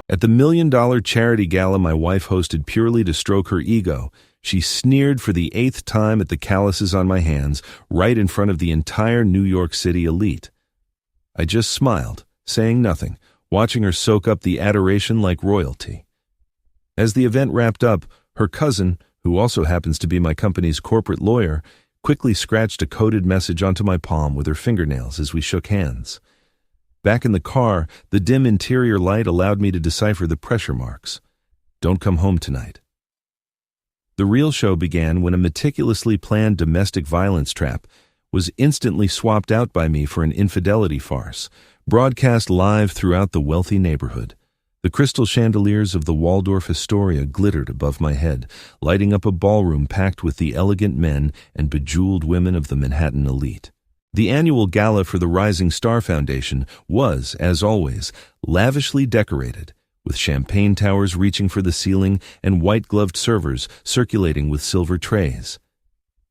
At the $1 million charity gala my wife hosted purely to stroke her ego, she sneered for the 8th time at the calluses on my hands right in front of the entire New York City elite. I just smiled, saying nothing, watching her soak up the adoration like royalty. As the event wrapped up, her cousin, who also happens to be my company's corporate lawyer, quickly scratched a coded message onto my palm with her fingernails as we shook hands. Back in the car, the dim interior light allowed me to decipher the pressure marks. Don't come home tonight. The real show began when a meticulously planned domestic violence trap was instantly swapped out by me for an infidelity farce, broadcast live throughout the wealthy neighborhood. The crystal chandeliers of the Waldorf Astoria glittered above my head, lighting up a ballroom packed with the elegant men and bejeweled women of the Manhattan elite. The annual gala for the Rising Star Foundation was, as always, lavishly decorated, with champagne towers reaching for the ceiling and white-gloved servers circulating with silver trays.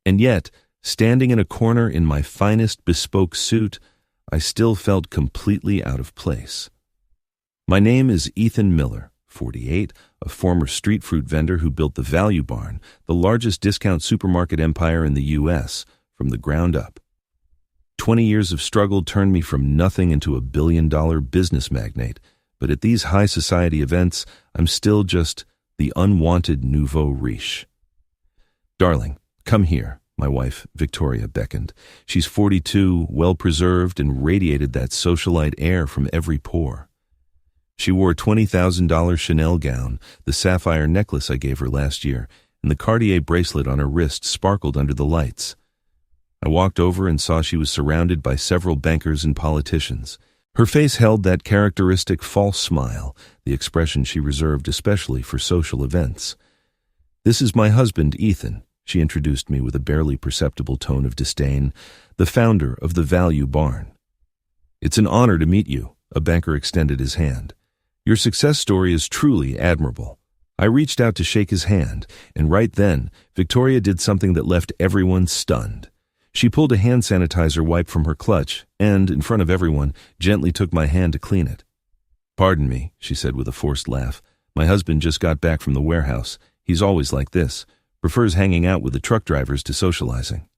And yet, standing in a corner in my finest bespoke suit, I still felt completely out of place. My name is Ethan Miller, 48, a former street fruit vendor who built the Value Barn, the largest discount supermarket empire in the U.S., from the ground up. 20 years of struggle turned me from nothing into a billion-dollar business magnate, but at these high society events, I'm still just the unwanted nouveau riche. Darling, come here, my wife, Victoria, beckoned. She's 42, well-preserved, and radiated that socialite air from every pore. She wore a $20,000 Chanel gown, the sapphire necklace I gave her last year, and the Cartier bracelet on her wrist sparkled under the lights. I walked over and saw she was surrounded by several bankers and politicians. Her face held that characteristic false smile, the expression she reserved especially for social events. This is my husband, Ethan, she introduced me with a barely perceptible tone of disdain, the founder of the Value Barn. It's an honor to meet you, a banker extended his hand. Your success story is truly admirable. I reached out to shake his hand, and right then, Victoria did something that left everyone stunned. She pulled a hand sanitizer wipe from her clutch and, in front of everyone, gently took my hand to clean it. Pardon me, she said with a forced laugh. My husband just got back from the warehouse. He's always like this, prefers hanging out with the truck drivers to socializing.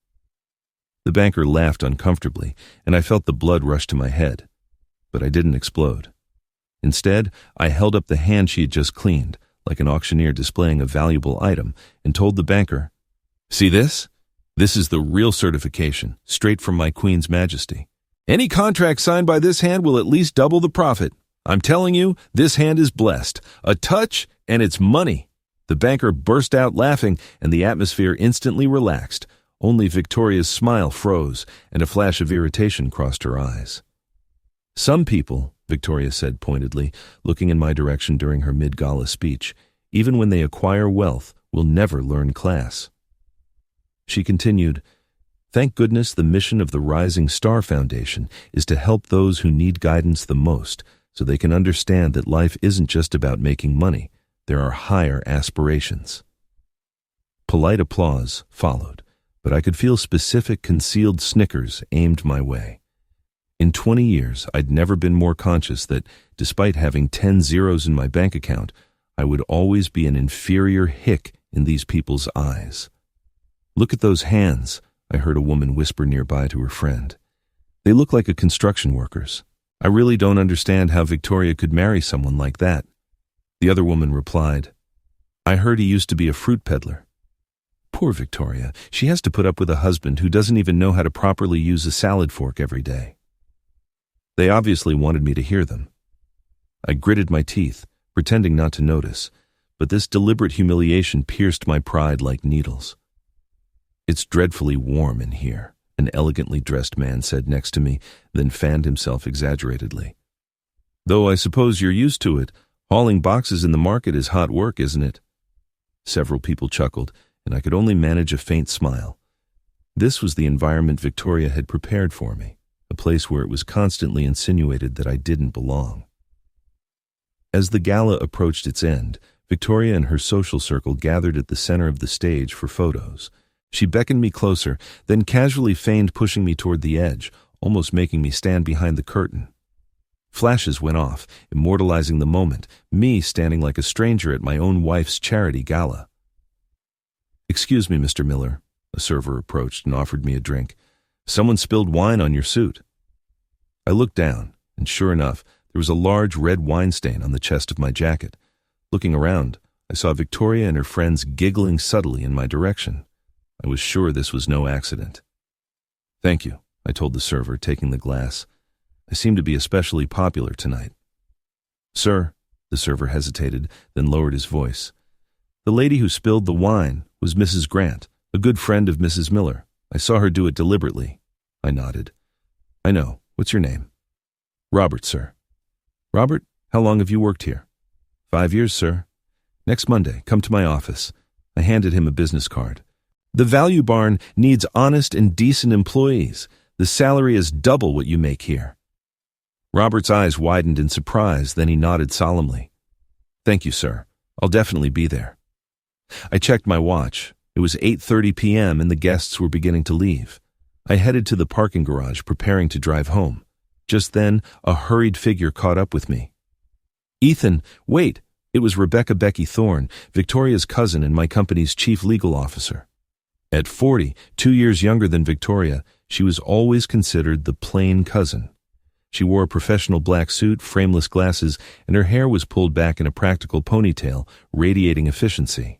The banker laughed uncomfortably, and I felt the blood rush to my head. But I didn't explode. Instead, I held up the hand she had just cleaned, like an auctioneer displaying a valuable item, and told the banker, "See this? This is the real certification, straight from my Queen's Majesty. Any contract signed by this hand will at least double the profit. I'm telling you, this hand is blessed. A touch, and it's money." The banker burst out laughing, and the atmosphere instantly relaxed. Only Victoria's smile froze, and a flash of irritation crossed her eyes. Some people, Victoria said pointedly, looking in my direction during her mid-gala speech, even when they acquire wealth, will never learn class. She continued, "Thank goodness the mission of the Rising Star Foundation is to help those who need guidance the most, so they can understand that life isn't just about making money. There are higher aspirations." Polite applause followed, but I could feel specific concealed snickers aimed my way. In 20 years, I'd never been more conscious that, despite having 10 zeros in my bank account, I would always be an inferior hick in these people's eyes. "Look at those hands," I heard a woman whisper nearby to her friend. "They look like a construction worker's. I really don't understand how Victoria could marry someone like that." The other woman replied, "I heard he used to be a fruit peddler." Poor Victoria, she has to put up with a husband who doesn't even know how to properly use a salad fork every day. They obviously wanted me to hear them. I gritted my teeth, pretending not to notice, but this deliberate humiliation pierced my pride like needles. "It's dreadfully warm in here," an elegantly dressed man said next to me, then fanned himself exaggeratedly. "Though I suppose you're used to it. Hauling boxes in the market is hot work, isn't it?" Several people chuckled, and I could only manage a faint smile. This was the environment Victoria had prepared for me. A place where it was constantly insinuated that I didn't belong. As the gala approached its end, Victoria and her social circle gathered at the center of the stage for photos. She beckoned me closer, then casually feigned pushing me toward the edge, almost making me stand behind the curtain. Flashes went off, immortalizing the moment, me standing like a stranger at my own wife's charity gala. "Excuse me, Mr. Miller," a server approached and offered me a drink. "Someone spilled wine on your suit." I looked down, and sure enough, there was a large red wine stain on the chest of my jacket. Looking around, I saw Victoria and her friends giggling subtly in my direction. I was sure this was no accident. "Thank you," I told the server, taking the glass. "I seem to be especially popular tonight." "Sir," the server hesitated, then lowered his voice. "The lady who spilled the wine was Mrs. Grant, a good friend of Mrs. Miller. I saw her do it deliberately." I nodded. "I know. What's your name?" "Robert, sir." "Robert, how long have you worked here?" 5 years, sir." "Next Monday, come to my office." I handed him a business card. "The Value Barn needs honest and decent employees. The salary is double what you make here." Robert's eyes widened in surprise, then he nodded solemnly. "Thank you, sir. I'll definitely be there." I checked my watch. It was 8:30 p.m. and the guests were beginning to leave. I headed to the parking garage, preparing to drive home. Just then, a hurried figure caught up with me. "Ethan, wait!" It was Rebecca Becky Thorne, Victoria's cousin and my company's chief legal officer. At 40, 2 years younger than Victoria, she was always considered the plain cousin. She wore a professional black suit, frameless glasses, and her hair was pulled back in a practical ponytail, radiating efficiency.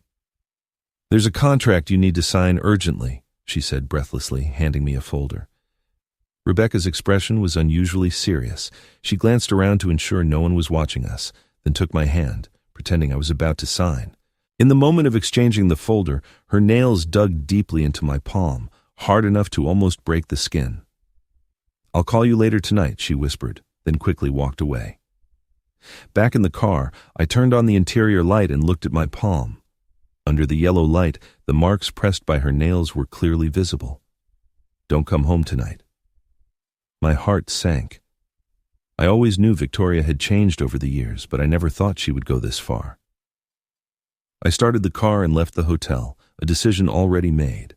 "There's a contract you need to sign urgently," she said breathlessly, handing me a folder. Rebecca's expression was unusually serious. She glanced around to ensure no one was watching us, then took my hand, pretending I was about to sign. In the moment of exchanging the folder, her nails dug deeply into my palm, hard enough to almost break the skin. "I'll call you later tonight," she whispered, then quickly walked away. Back in the car, I turned on the interior light and looked at my palm. Under the yellow light, the marks pressed by her nails were clearly visible. "Don't come home tonight." My heart sank. I always knew Victoria had changed over the years, but I never thought she would go this far. I started the car and left the hotel, a decision already made.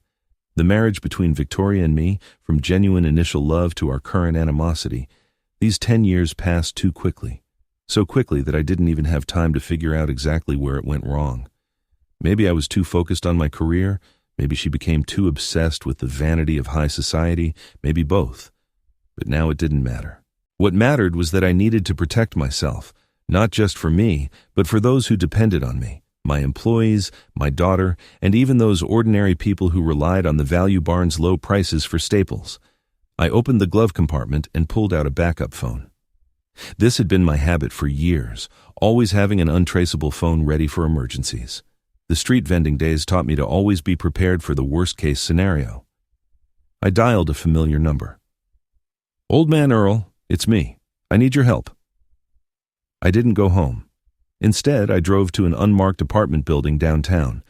The marriage between Victoria and me, from genuine initial love to our current animosity, these 10 years passed too quickly. So quickly that I didn't even have time to figure out exactly where it went wrong. Maybe I was too focused on my career, maybe she became too obsessed with the vanity of high society, maybe both. But now it didn't matter. What mattered was that I needed to protect myself, not just for me, but for those who depended on me, my employees, my daughter, and even those ordinary people who relied on the Value Barn's low prices for staples. I opened the glove compartment and pulled out a backup phone. This had been my habit for years, always having an untraceable phone ready for emergencies. The street vending days taught me to always be prepared for the worst-case scenario. I dialed a familiar number. "Old Man Earl, it's me. I need your help." I didn't go home. Instead, I drove to an unmarked apartment building downtown.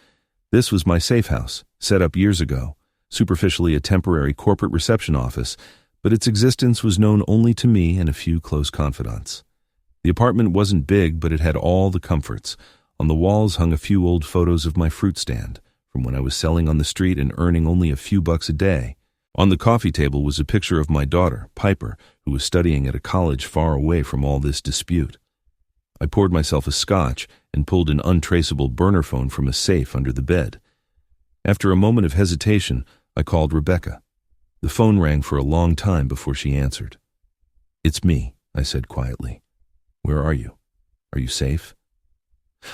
This was my safe house, set up years ago, superficially a temporary corporate reception office, but its existence was known only to me and a few close confidants. The apartment wasn't big, but it had all the comforts. On the walls hung a few old photos of my fruit stand, from when I was selling on the street and earning only a few bucks a day. On the coffee table was a picture of my daughter, Piper, who was studying at a college far away from all this dispute. I poured myself a scotch and pulled an untraceable burner phone from a safe under the bed. After a moment of hesitation, I called Rebecca. The phone rang for a long time before she answered. "It's me," I said quietly. "Where are you? Are you safe?"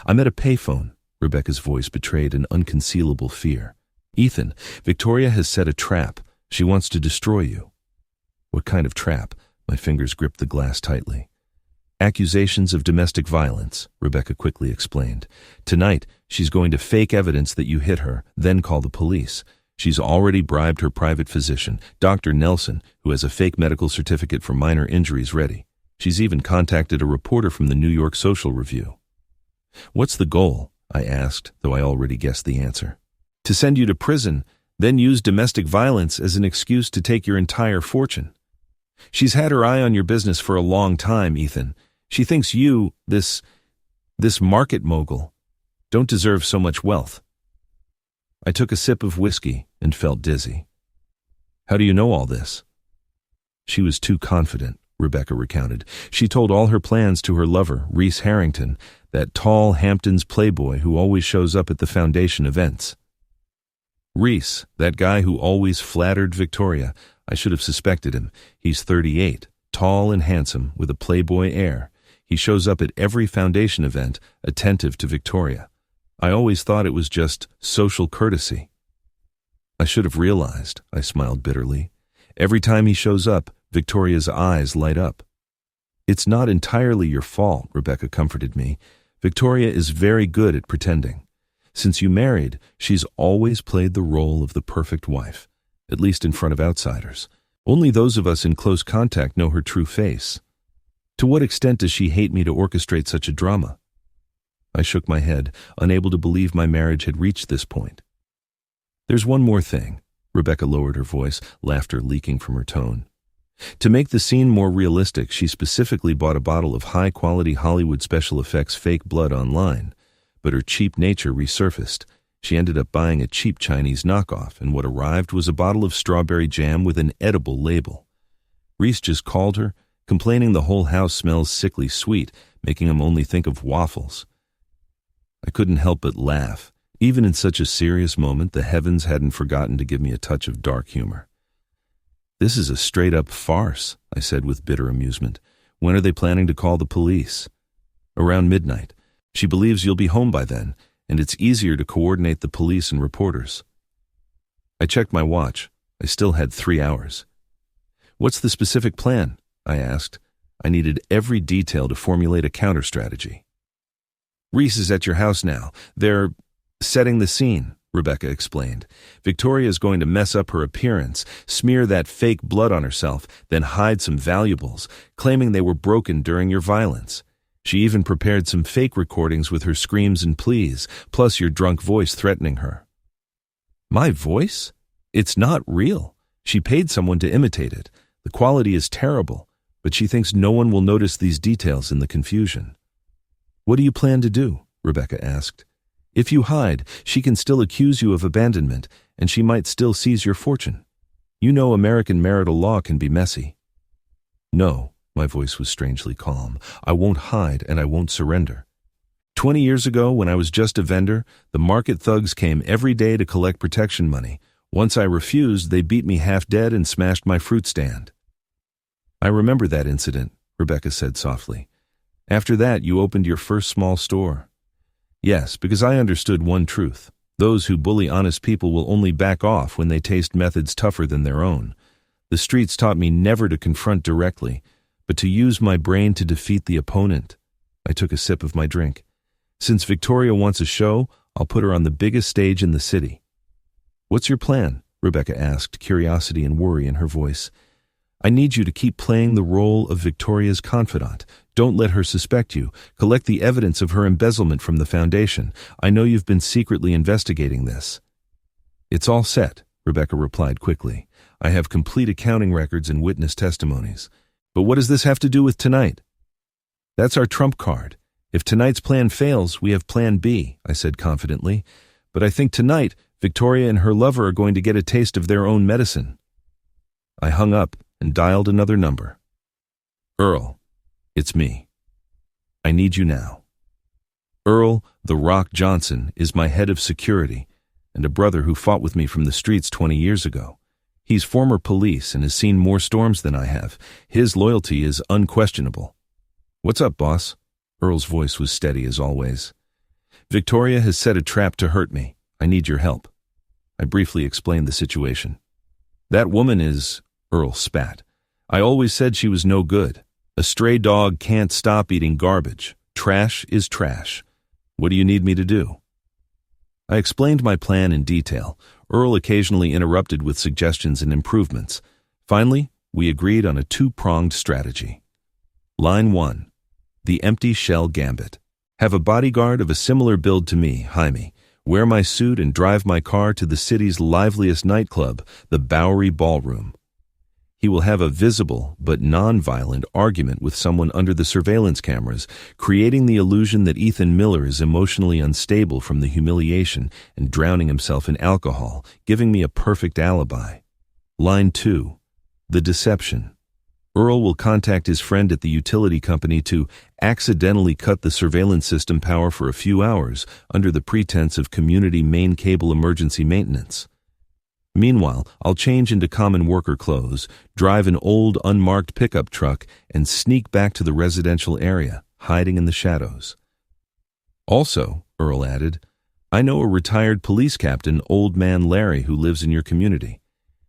"I'm at a payphone." Rebecca's voice betrayed an unconcealable fear. "Ethan, Victoria has set a trap. She wants to destroy you." "What kind of trap?" My fingers gripped the glass tightly. "Accusations of domestic violence," Rebecca quickly explained. "Tonight, she's going to fake evidence that you hit her, then call the police. She's already bribed her private physician, Dr. Nelson, who has a fake medical certificate for minor injuries ready. She's even contacted a reporter from the New York Social Review." "What's the goal?" I asked, though I already guessed the answer. "To send you to prison, then use domestic violence as an excuse to take your entire fortune. She's had her eye on your business for a long time, Ethan. She thinks you, this market mogul, don't deserve so much wealth." I took a sip of whiskey and felt dizzy. "How do you know all this?" She was too confident, Rebecca recounted. She told all her plans to her lover, Reese Harrington, that tall Hamptons playboy who always shows up at the foundation events. Reese, that guy who always flattered Victoria. I should have suspected him. He's 38, tall and handsome, with a playboy air. He shows up at every foundation event, attentive to Victoria. I always thought it was just social courtesy. I should have realized, I smiled bitterly. Every time he shows up, Victoria's eyes light up. It's not entirely your fault, Rebecca comforted me. Victoria is very good at pretending. Since you married, she's always played the role of the perfect wife, at least in front of outsiders. Only those of us in close contact know her true face. To what extent does she hate me to orchestrate such a drama? I shook my head, unable to believe my marriage had reached this point. There's one more thing. Rebecca lowered her voice, laughter leaking from her tone. To make the scene more realistic, she specifically bought a bottle of high-quality Hollywood special effects fake blood online, but her cheap nature resurfaced. She ended up buying a cheap Chinese knockoff, and what arrived was a bottle of strawberry jam with an edible label. Reese just called her, complaining the whole house smells sickly sweet, making him only think of waffles. I couldn't help but laugh. Even in such a serious moment, the heavens hadn't forgotten to give me a touch of dark humor. This is a straight-up farce, I said with bitter amusement. When are they planning to call the police? Around midnight. She believes you'll be home by then, and it's easier to coordinate the police and reporters. I checked my watch. I still had 3 hours. What's the specific plan? I asked. I needed every detail to formulate a counter-strategy. Reese is at your house now. They're setting the scene, Rebecca explained. Victoria is going to mess up her appearance, smear that fake blood on herself, then hide some valuables, claiming they were broken during your violence. She even prepared some fake recordings with her screams and pleas, plus your drunk voice threatening her. My voice? It's not real. She paid someone to imitate it. The quality is terrible, but she thinks no one will notice these details in the confusion. What do you plan to do? Rebecca asked. If you hide, she can still accuse you of abandonment, and she might still seize your fortune. You know American marital law can be messy. No, my voice was strangely calm. I won't hide and I won't surrender. 20 years ago, when I was just a vendor, the market thugs came every day to collect protection money. Once I refused, they beat me half dead and smashed my fruit stand. I remember that incident, Rebecca said softly. After that, you opened your first small store. Yes, because I understood one truth. Those who bully honest people will only back off when they taste methods tougher than their own. The streets taught me never to confront directly, but to use my brain to defeat the opponent. I took a sip of my drink. Since Victoria wants a show, I'll put her on the biggest stage in the city. What's your plan? Rebecca asked, curiosity and worry in her voice. I need you to keep playing the role of Victoria's confidant. Don't let her suspect you. Collect the evidence of her embezzlement from the foundation. I know you've been secretly investigating this. It's all set, Rebecca replied quickly. I have complete accounting records and witness testimonies. But what does this have to do with tonight? That's our trump card. If tonight's plan fails, we have plan B, I said confidently. But I think tonight, Victoria and her lover are going to get a taste of their own medicine. I hung up and dialed another number. Earl, it's me. I need you now. Earl, "The Rock" Johnson, is my head of security and a brother who fought with me from the streets 20 years ago. He's former police and has seen more storms than I have. His loyalty is unquestionable. What's up, boss? Earl's voice was steady as always. Victoria has set a trap to hurt me. I need your help. I briefly explained the situation. That woman is... Earl spat. I always said she was no good. A stray dog can't stop eating garbage. Trash is trash. What do you need me to do? I explained my plan in detail. Earl occasionally interrupted with suggestions and improvements. Finally, we agreed on a two-pronged strategy. Line 1. The empty shell gambit. Have a bodyguard of a similar build to me, Jaime. Wear my suit and drive my car to the city's liveliest nightclub, the Bowery Ballroom. He will have a visible but non-violent argument with someone under the surveillance cameras, creating the illusion that Ethan Miller is emotionally unstable from the humiliation and drowning himself in alcohol, giving me a perfect alibi. Line 2. The deception. Earl will contact his friend at the utility company to accidentally cut the surveillance system power for a few hours under the pretense of community main cable emergency maintenance. Meanwhile, I'll change into common worker clothes, drive an old unmarked pickup truck, and sneak back to the residential area, hiding in the shadows. Also, Earl added, I know a retired police captain, Old Man Larry, who lives in your community.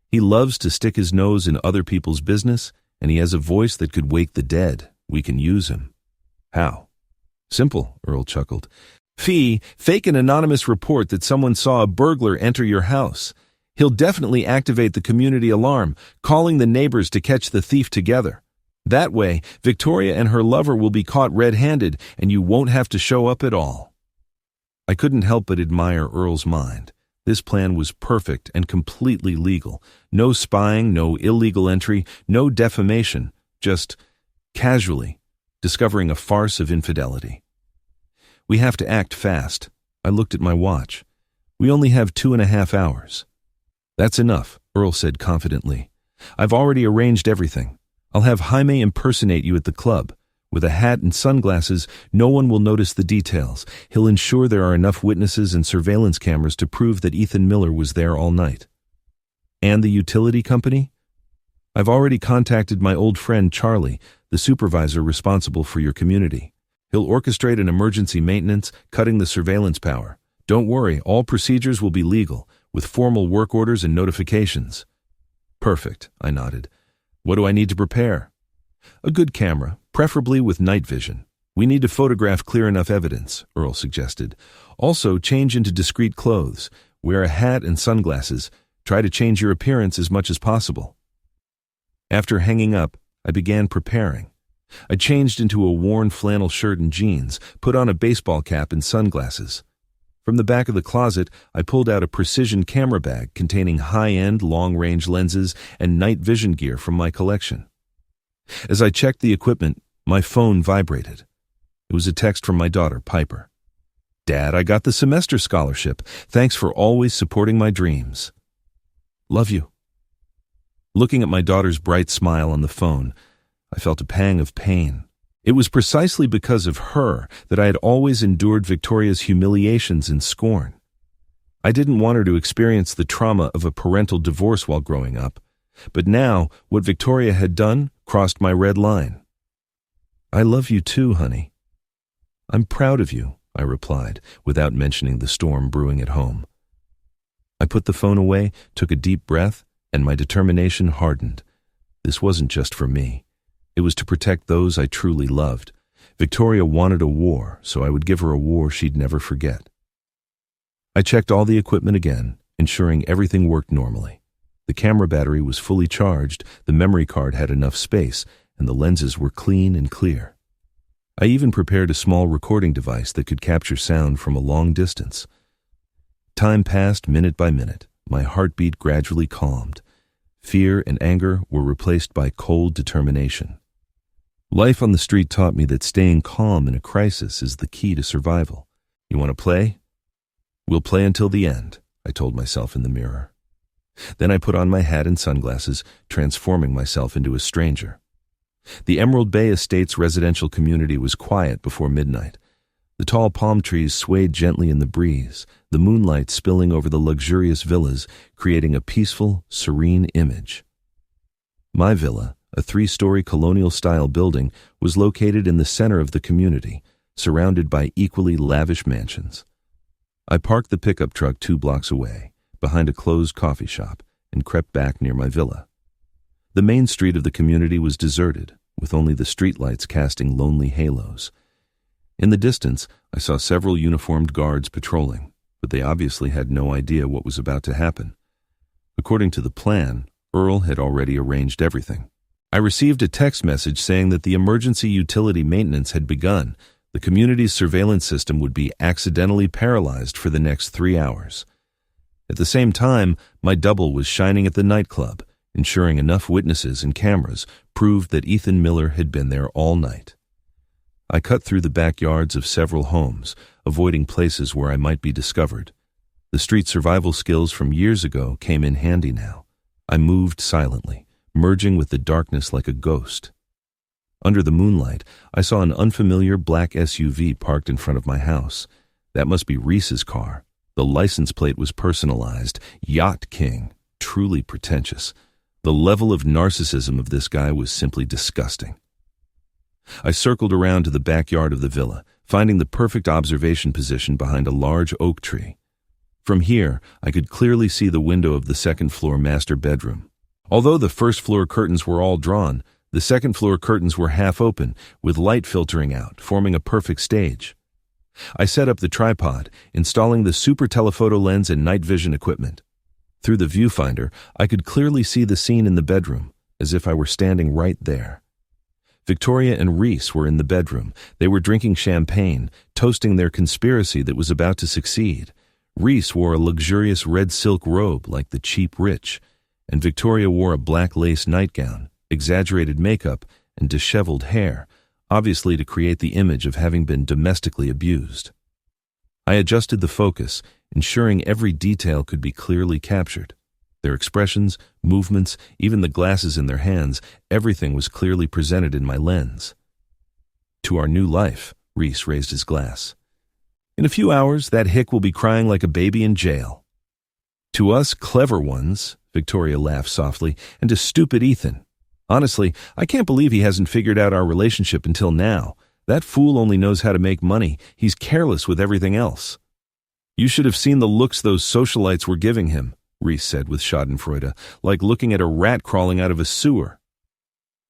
He loves to stick his nose in other people's business, and he has a voice that could wake the dead. We can use him. How? Simple, Earl chuckled. Fake an anonymous report that someone saw a burglar enter your house. He'll definitely activate the community alarm, calling the neighbors to catch the thief together. That way, Victoria and her lover will be caught red-handed, and you won't have to show up at all. I couldn't help but admire Earl's mind. This plan was perfect and completely legal. No spying, no illegal entry, no defamation, just casually discovering a farce of infidelity. We have to act fast. I looked at my watch. We only have 2.5 hours. That's enough, Earl said confidently. I've already arranged everything. I'll have Jaime impersonate you at the club. With a hat and sunglasses, no one will notice the details. He'll ensure there are enough witnesses and surveillance cameras to prove that Ethan Miller was there all night. And the utility company? I've already contacted my old friend Charlie, the supervisor responsible for your community. He'll orchestrate an emergency maintenance, cutting the surveillance power. Don't worry, all procedures will be legal, with formal work orders and notifications. Perfect, I nodded. What do I need to prepare? A good camera, preferably with night vision. We need to photograph clear enough evidence, Earl suggested. Also, change into discreet clothes. Wear a hat and sunglasses. Try to change your appearance as much as possible. After hanging up, I began preparing. I changed into a worn flannel shirt and jeans, put on a baseball cap and sunglasses. From the back of the closet, I pulled out a precision camera bag containing high-end, long-range lenses and night vision gear from my collection. As I checked the equipment, my phone vibrated. It was a text from my daughter, Piper. Dad, I got the semester scholarship. Thanks for always supporting my dreams. Love you. Looking at my daughter's bright smile on the phone, I felt a pang of pain. It was precisely because of her that I had always endured Victoria's humiliations and scorn. I didn't want her to experience the trauma of a parental divorce while growing up, but now what Victoria had done crossed my red line. I love you too, honey. I'm proud of you, I replied, without mentioning the storm brewing at home. I put the phone away, took a deep breath, and my determination hardened. This wasn't just for me. It was to protect those I truly loved. Victoria wanted a war, so I would give her a war she'd never forget. I checked all the equipment again, ensuring everything worked normally. The camera battery was fully charged, the memory card had enough space, and the lenses were clean and clear. I even prepared a small recording device that could capture sound from a long distance. Time passed minute by minute. My heartbeat gradually calmed. Fear and anger were replaced by cold determination. Life on the street taught me that staying calm in a crisis is the key to survival. You want to play? We'll play until the end, I told myself in the mirror. Then I put on my hat and sunglasses, transforming myself into a stranger. The Emerald Bay Estates residential community was quiet before midnight. The tall palm trees swayed gently in the breeze, the moonlight spilling over the luxurious villas, creating a peaceful, serene image. My villa, a 3-story colonial-style building, was located in the center of the community, surrounded by equally lavish mansions. I parked the pickup truck 2 blocks away, behind a closed coffee shop, and crept back near my villa. The main street of the community was deserted, with only the streetlights casting lonely halos. In the distance, I saw several uniformed guards patrolling, but they obviously had no idea what was about to happen. According to the plan, Earl had already arranged everything. I received a text message saying that the emergency utility maintenance had begun. The community's surveillance system would be accidentally paralyzed for the next 3 hours. At the same time, my double was shining at the nightclub, ensuring enough witnesses and cameras proved that Ethan Miller had been there all night. I cut through the backyards of several homes, avoiding places where I might be discovered. The street survival skills from years ago came in handy now. I moved silently, merging with the darkness like a ghost. Under the moonlight, I saw an unfamiliar black SUV parked in front of my house. That must be Reese's car. The license plate was personalized. Yacht King. Truly pretentious. The level of narcissism of this guy was simply disgusting. I circled around to the backyard of the villa, finding the perfect observation position behind a large oak tree. From here, I could clearly see the window of the second-floor master bedroom. Although the first-floor curtains were all drawn, the second-floor curtains were half open, with light filtering out, forming a perfect stage. I set up the tripod, installing the super telephoto lens and night vision equipment. Through the viewfinder, I could clearly see the scene in the bedroom, as if I were standing right there. Victoria and Reese were in the bedroom. They were drinking champagne, toasting their conspiracy that was about to succeed. Reese wore a luxurious red silk robe like the cheap rich, and Victoria wore a black lace nightgown, exaggerated makeup, and disheveled hair, obviously to create the image of having been domestically abused. I adjusted the focus, ensuring every detail could be clearly captured. Their expressions, movements, even the glasses in their hands, everything was clearly presented in my lens. To our new life, Reese raised his glass. In a few hours, that hick will be crying like a baby in jail. To us clever ones, Victoria laughed softly, and to stupid Ethan. Honestly, I can't believe he hasn't figured out our relationship until now. That fool only knows how to make money. He's careless with everything else. You should have seen the looks those socialites were giving him, Reese said with schadenfreude, like looking at a rat crawling out of a sewer.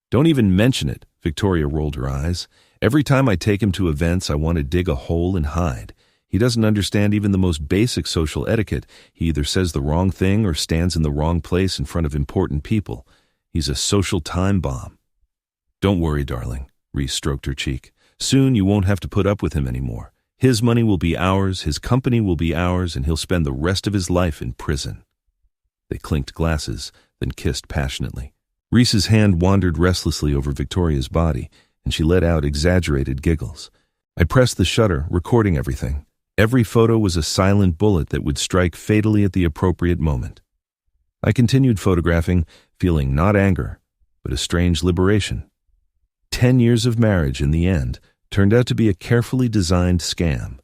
Don't even mention it, Victoria rolled her eyes. Every time I take him to events, I want to dig a hole and hide. He doesn't understand even the most basic social etiquette. He either says the wrong thing or stands in the wrong place in front of important people. He's a social time bomb. Don't worry, darling, Reese stroked her cheek. Soon you won't have to put up with him anymore. His money will be ours, his company will be ours, and he'll spend the rest of his life in prison. They clinked glasses, then kissed passionately. Reese's hand wandered restlessly over Victoria's body, and she let out exaggerated giggles. I pressed the shutter, recording everything. Every photo was a silent bullet that would strike fatally at the appropriate moment. I continued photographing, feeling not anger, but a strange liberation. 10 years of marriage, in the end, turned out to be a carefully designed scam.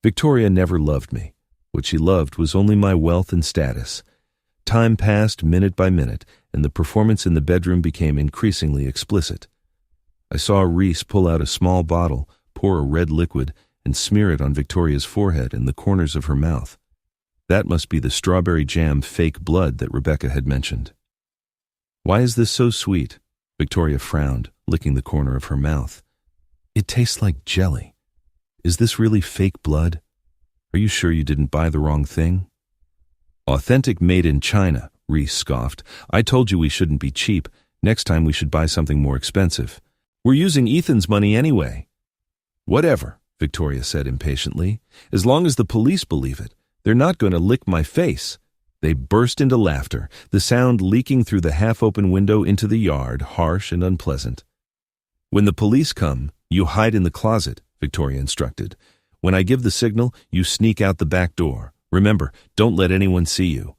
Victoria never loved me. What she loved was only my wealth and status. Time passed minute by minute, and the performance in the bedroom became increasingly explicit. I saw Reese pull out a small bottle, pour a red liquid, and smear it on Victoria's forehead and the corners of her mouth. That must be the strawberry jam fake blood that Rebecca had mentioned. Why is this so sweet? Victoria frowned, licking the corner of her mouth. It tastes like jelly. Is this really fake blood? Are you sure you didn't buy the wrong thing? Authentic made in China, Reese scoffed. I told you we shouldn't be cheap. Next time we should buy something more expensive. We're using Ethan's money anyway. Whatever, Victoria said impatiently. As long as the police believe it, they're not going to lick my face. They burst into laughter, the sound leaking through the half-open window into the yard, harsh and unpleasant. When the police come, you hide in the closet, Victoria instructed. When I give the signal, you sneak out the back door. Remember, don't let anyone see you.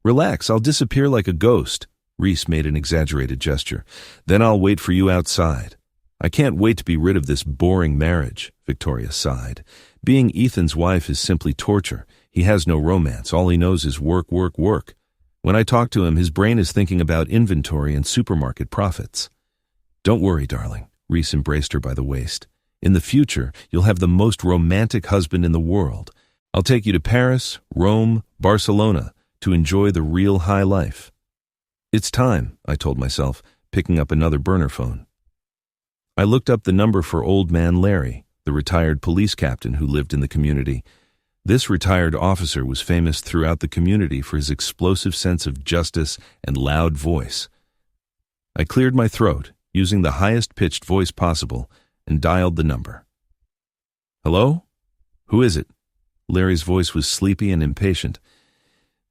Relax, I'll disappear like a ghost. Reese made an exaggerated gesture. Then I'll wait for you outside. I can't wait to be rid of this boring marriage, Victoria sighed. Being Ethan's wife is simply torture. He has no romance. All he knows is work, work, work. When I talk to him, his brain is thinking about inventory and supermarket profits. Don't worry, darling. Reese embraced her by the waist. In the future, you'll have the most romantic husband in the world. I'll take you to Paris, Rome, Barcelona to enjoy the real high life. It's time, I told myself, picking up another burner phone. I looked up the number for Old Man Larry, the retired police captain who lived in the community. This retired officer was famous throughout the community for his explosive sense of justice and loud voice. I cleared my throat, using the highest-pitched voice possible, and dialed the number. Hello? Who is it? Larry's voice was sleepy and impatient.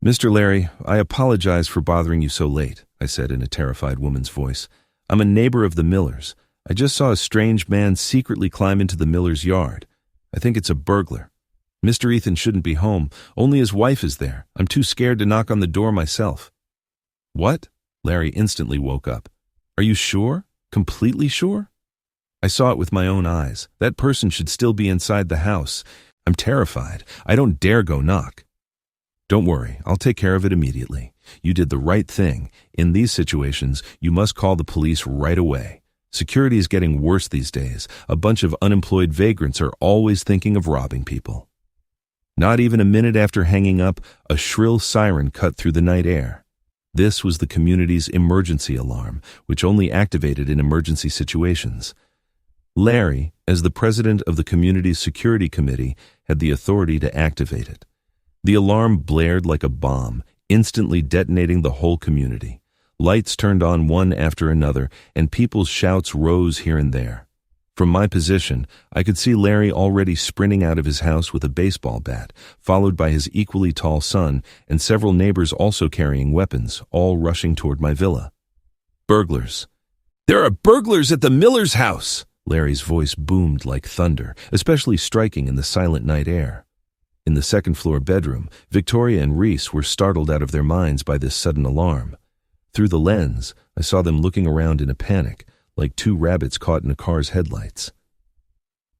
Mr. Larry, I apologize for bothering you so late, I said in a terrified woman's voice. I'm a neighbor of the Millers. I just saw a strange man secretly climb into the Miller's yard. I think it's a burglar. Mr. Ethan shouldn't be home. Only his wife is there. I'm too scared to knock on the door myself. What? Larry instantly woke up. Are you sure? Completely sure? I saw it with my own eyes. That person should still be inside the house. I'm terrified. I don't dare go knock. Don't worry, I'll take care of it immediately. You did the right thing. In these situations, you must call the police right away. Security is getting worse these days. A bunch of unemployed vagrants are always thinking of robbing people. Not even a minute after hanging up, a shrill siren cut through the night air. This was the community's emergency alarm, which only activated in emergency situations. Larry, as the president of the community's security committee, had the authority to activate it. The alarm blared like a bomb, instantly detonating the whole community. Lights turned on one after another, and people's shouts rose here and there. From my position, I could see Larry already sprinting out of his house with a baseball bat, followed by his equally tall son and several neighbors also carrying weapons, all rushing toward my villa. Burglars. There are burglars at the Miller's house! Larry's voice boomed like thunder, especially striking in the silent night air. In the second-floor bedroom, Victoria and Reese were startled out of their minds by this sudden alarm. Through the lens, I saw them looking around in a panic, like two rabbits caught in a car's headlights.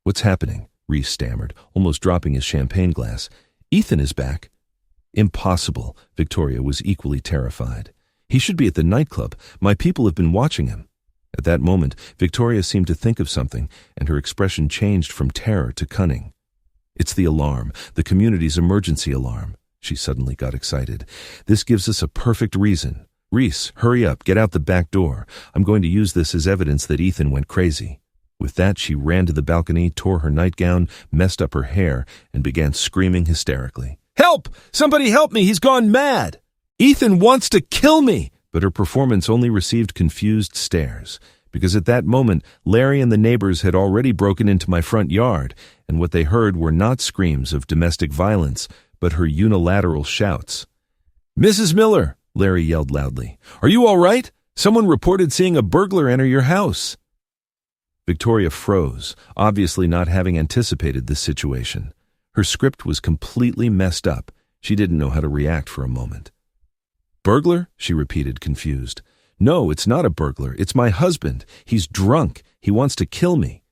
What's happening? Reese stammered, almost dropping his champagne glass. Ethan is back. Impossible. Victoria was equally terrified. He should be at the nightclub. My people have been watching him. At that moment, Victoria seemed to think of something, and her expression changed from terror to cunning. It's the alarm, the community's emergency alarm. She suddenly got excited. This gives us a perfect reason. Reese, hurry up, get out the back door. I'm going to use this as evidence that Ethan went crazy. With that, she ran to the balcony, tore her nightgown, messed up her hair, and began screaming hysterically. Help! Somebody help me! He's gone mad! Ethan wants to kill me! But her performance only received confused stares, because at that moment, Larry and the neighbors had already broken into my front yard, and what they heard were not screams of domestic violence, but her unilateral shouts. Mrs. Miller! Larry yelled loudly. Are you all right? Someone reported seeing a burglar enter your house. Victoria froze, obviously not having anticipated this situation. Her script was completely messed up. She didn't know how to react for a moment. Burglar? She repeated, confused. No, it's not a burglar. It's my husband. He's drunk. He wants to kill me.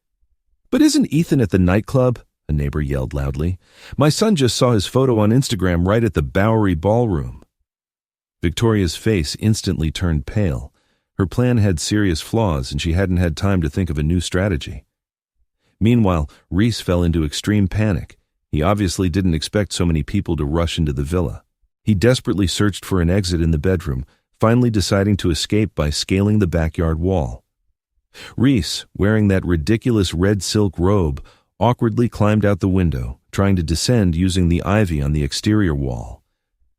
But isn't Ethan at the nightclub? A neighbor yelled loudly. My son just saw his photo on Instagram right at the Bowery Ballroom. Victoria's face instantly turned pale. Her plan had serious flaws, and she hadn't had time to think of a new strategy. Meanwhile, Reese fell into extreme panic. He obviously didn't expect so many people to rush into the villa. He desperately searched for an exit in the bedroom, finally deciding to escape by scaling the backyard wall. Reese, wearing that ridiculous red silk robe, awkwardly climbed out the window, trying to descend using the ivy on the exterior wall.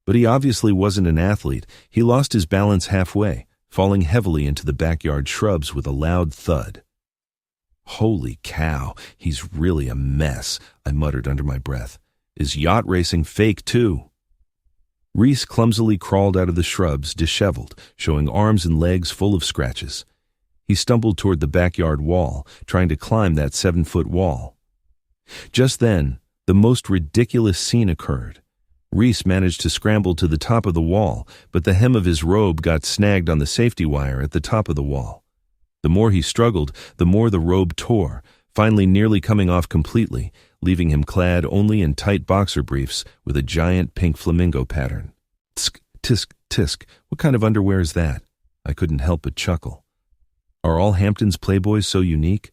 But he obviously wasn't an athlete. He lost his balance halfway, falling heavily into the backyard shrubs with a loud thud. Holy cow, he's really a mess, I muttered under my breath. Is yacht racing fake too? Reese clumsily crawled out of the shrubs, disheveled, showing arms and legs full of scratches. He stumbled toward the backyard wall, trying to climb that 7-foot wall. Just then, the most ridiculous scene occurred. Reese managed to scramble to the top of the wall, but the hem of his robe got snagged on the safety wire at the top of the wall. The more he struggled, the more the robe tore, finally nearly coming off completely, leaving him clad only in tight boxer briefs with a giant pink flamingo pattern. Tsk, tisk, tisk, what kind of underwear is that? I couldn't help but chuckle. Are all Hampton's playboys so unique?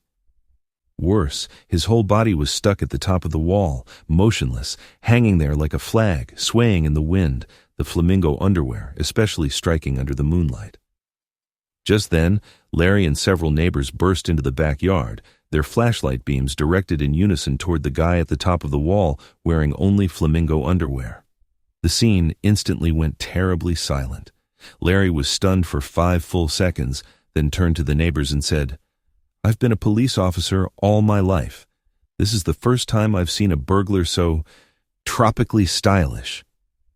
Worse, his whole body was stuck at the top of the wall, motionless, hanging there like a flag, swaying in the wind, the flamingo underwear especially striking under the moonlight. Just then, Larry and several neighbors burst into the backyard, their flashlight beams directed in unison toward the guy at the top of the wall wearing only flamingo underwear. The scene instantly went terribly silent. Larry was stunned for 5 full seconds, then turned to the neighbors and said, I've been a police officer all my life. This is the first time I've seen a burglar so tropically stylish.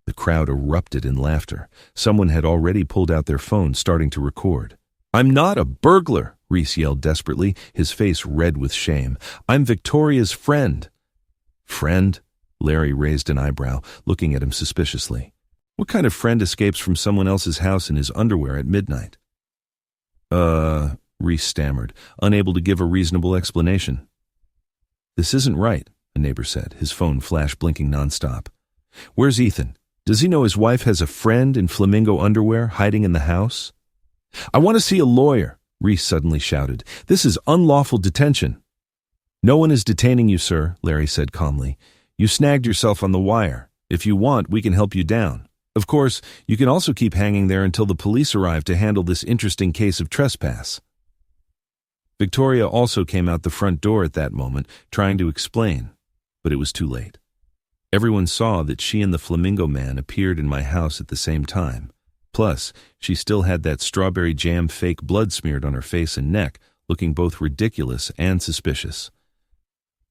The crowd erupted in laughter. Someone had already pulled out their phone, starting to record. I'm not a burglar, Reese yelled desperately, his face red with shame. I'm Victoria's friend. Friend? Larry raised an eyebrow, looking at him suspiciously. What kind of friend escapes from someone else's house in his underwear at midnight? Reese stammered, unable to give a reasonable explanation. This isn't right, a neighbor said, his phone flash blinking nonstop. Where's Ethan? Does he know his wife has a friend in flamingo underwear hiding in the house? I want to see a lawyer, Reese suddenly shouted. This is unlawful detention. No one is detaining you, sir, Larry said calmly. You snagged yourself on the wire. If you want, we can help you down. Of course, you can also keep hanging there until the police arrive to handle this interesting case of trespass. Victoria also came out the front door at that moment, trying to explain, but it was too late. Everyone saw that she and the flamingo man appeared in my house at the same time. Plus, she still had that strawberry jam fake blood smeared on her face and neck, looking both ridiculous and suspicious.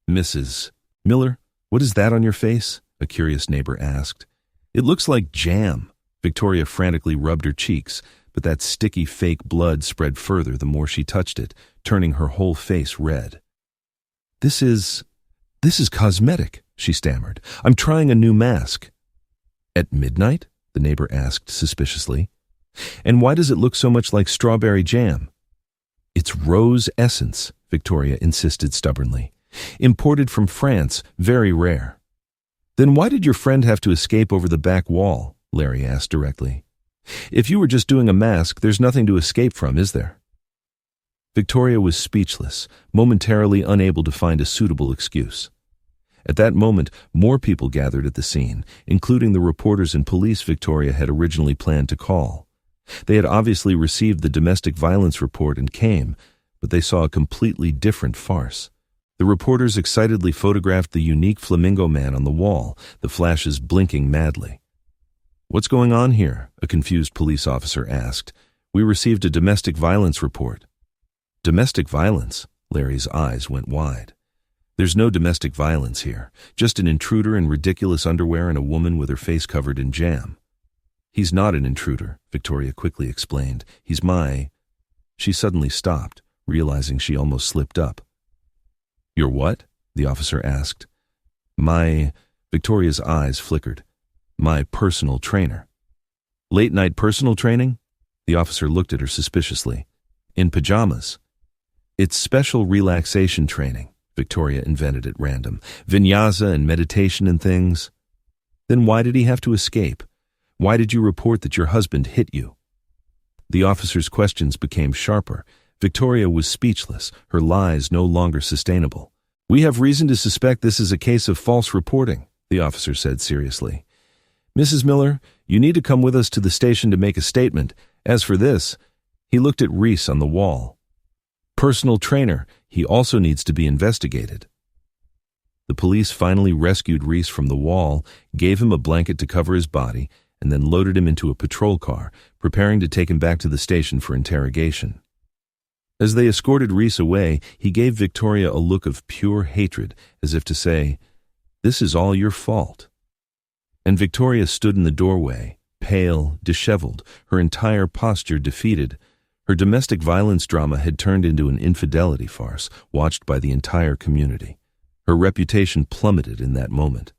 Mrs. Miller, what is that on your face? A curious neighbor asked. It looks like jam. Victoria frantically rubbed her cheeks, but that sticky fake blood spread further the more she touched it, turning her whole face red. This is cosmetic, she stammered. I'm trying a new mask. At midnight? The neighbor asked suspiciously. And why does it look so much like strawberry jam? It's rose essence, Victoria insisted stubbornly. Imported from France, very rare. Then why did your friend have to escape over the back wall? Larry asked directly. If you were just doing a mask, there's nothing to escape from, is there? Victoria was speechless, momentarily unable to find a suitable excuse. At that moment, more people gathered at the scene, including the reporters and police Victoria had originally planned to call. They had obviously received the domestic violence report and came, but they saw a completely different farce. The reporters excitedly photographed the unique flamingo man on the wall, the flashes blinking madly. What's going on here? A confused police officer asked. We received a domestic violence report. Domestic violence? Larry's eyes went wide. There's no domestic violence here, just an intruder in ridiculous underwear and a woman with her face covered in jam. He's not an intruder, Victoria quickly explained. He's my... She suddenly stopped, realizing she almost slipped up. Your what? The officer asked. Victoria's eyes flickered. My personal trainer. Late-night personal training? The officer looked at her suspiciously. In pajamas. It's special relaxation training, Victoria invented at random. Vinyasa and meditation and things. Then why did he have to escape? Why did you report that your husband hit you? The officer's questions became sharper. Victoria was speechless, her lies no longer sustainable. We have reason to suspect this is a case of false reporting, the officer said seriously. Mrs. Miller, you need to come with us to the station to make a statement. As for this, he looked at Reese on the wall. Personal trainer, he also needs to be investigated. The police finally rescued Reese from the wall, gave him a blanket to cover his body, and then loaded him into a patrol car, preparing to take him back to the station for interrogation. As they escorted Reese away, he gave Victoria a look of pure hatred, as if to say, This is all your fault. And Victoria stood in the doorway, pale, disheveled, her entire posture defeated. Her domestic violence drama had turned into an infidelity farce, watched by the entire community. Her reputation plummeted in that moment.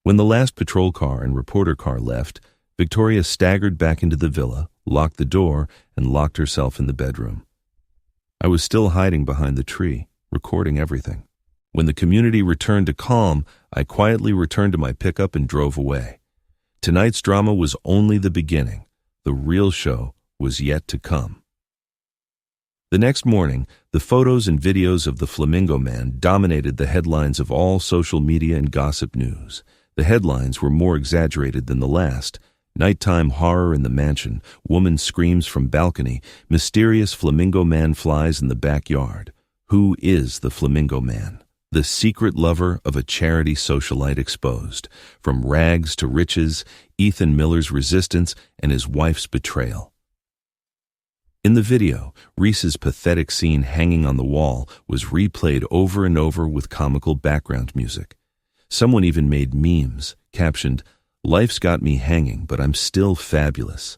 When the last patrol car and reporter car left, Victoria staggered back into the villa, locked the door, and locked herself in the bedroom. I was still hiding behind the tree, recording everything. When the community returned to calm, I quietly returned to my pickup and drove away. Tonight's drama was only the beginning. The real show was yet to come. The next morning, the photos and videos of the flamingo man dominated the headlines of all social media and gossip news. The headlines were more exaggerated than the last. Nighttime horror in the mansion, woman screams from balcony, mysterious flamingo man flies in the backyard. Who is the flamingo man? The secret lover of a charity socialite exposed. From rags to riches, Ethan Miller's resistance and his wife's betrayal. In the video, Reese's pathetic scene hanging on the wall was replayed over and over with comical background music. Someone even made memes, captioned, Life's got me hanging, but I'm still fabulous.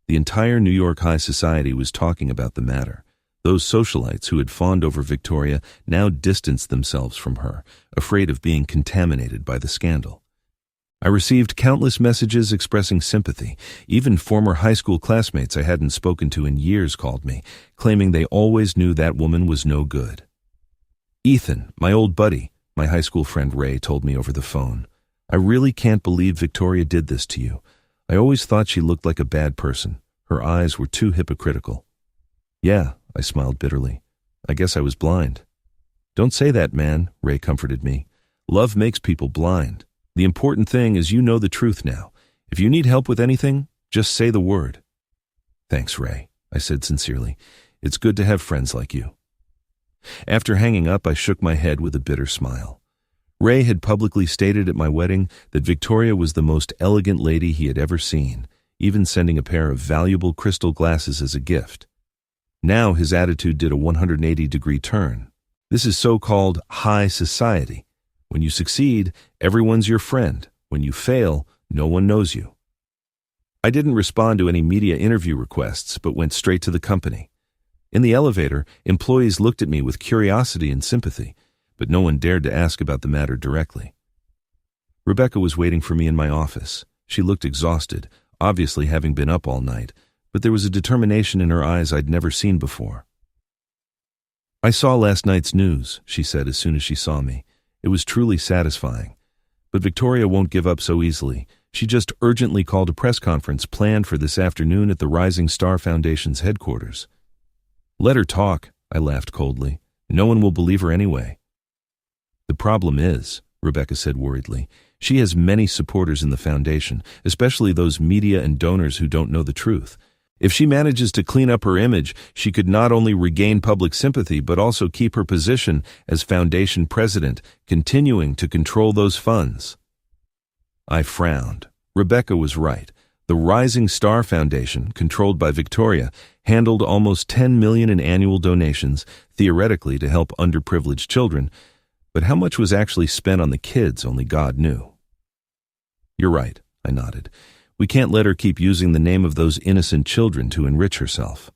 The entire New York high society was talking about the matter. Those socialites who had fawned over Victoria now distanced themselves from her, afraid of being contaminated by the scandal. I received countless messages expressing sympathy. Even former high school classmates I hadn't spoken to in years called me, claiming they always knew that woman was no good. Ethan, my old buddy, my high school friend Ray, told me over the phone, "I really can't believe Victoria did this to you. I always thought she looked like a bad person. Her eyes were too hypocritical." "Yeah," I smiled bitterly. "I guess I was blind." "Don't say that, man," Ray comforted me. "Love makes people blind. The important thing is you know the truth now. If you need help with anything, just say the word." "Thanks, Ray," I said sincerely. "It's good to have friends like you." After hanging up, I shook my head with a bitter smile. Ray had publicly stated at my wedding that Victoria was the most elegant lady he had ever seen, even sending a pair of valuable crystal glasses as a gift. Now his attitude did a 180-degree turn. This is so-called high society. When you succeed, everyone's your friend. When you fail, no one knows you. I didn't respond to any media interview requests, but went straight to the company. In the elevator, employees looked at me with curiosity and sympathy, but no one dared to ask about the matter directly. Rebecca was waiting for me in my office. She looked exhausted, obviously having been up all night, but there was a determination in her eyes I'd never seen before. "I saw last night's news," she said as soon as she saw me. "It was truly satisfying. But Victoria won't give up so easily. She just urgently called a press conference planned for this afternoon at the Rising Star Foundation's headquarters." "Let her talk," I laughed coldly. "No one will believe her anyway." "The problem is," Rebecca said worriedly, "she has many supporters in the foundation, especially those media and donors who don't know the truth. If she manages to clean up her image, she could not only regain public sympathy but also keep her position as foundation president, continuing to control those funds." I frowned. Rebecca was right. The Rising Star Foundation, controlled by Victoria, handled almost $10 million in annual donations, theoretically to help underprivileged children, but how much was actually spent on the kids only God knew. "You're right," I nodded. "We can't let her keep using the name of those innocent children to enrich herself."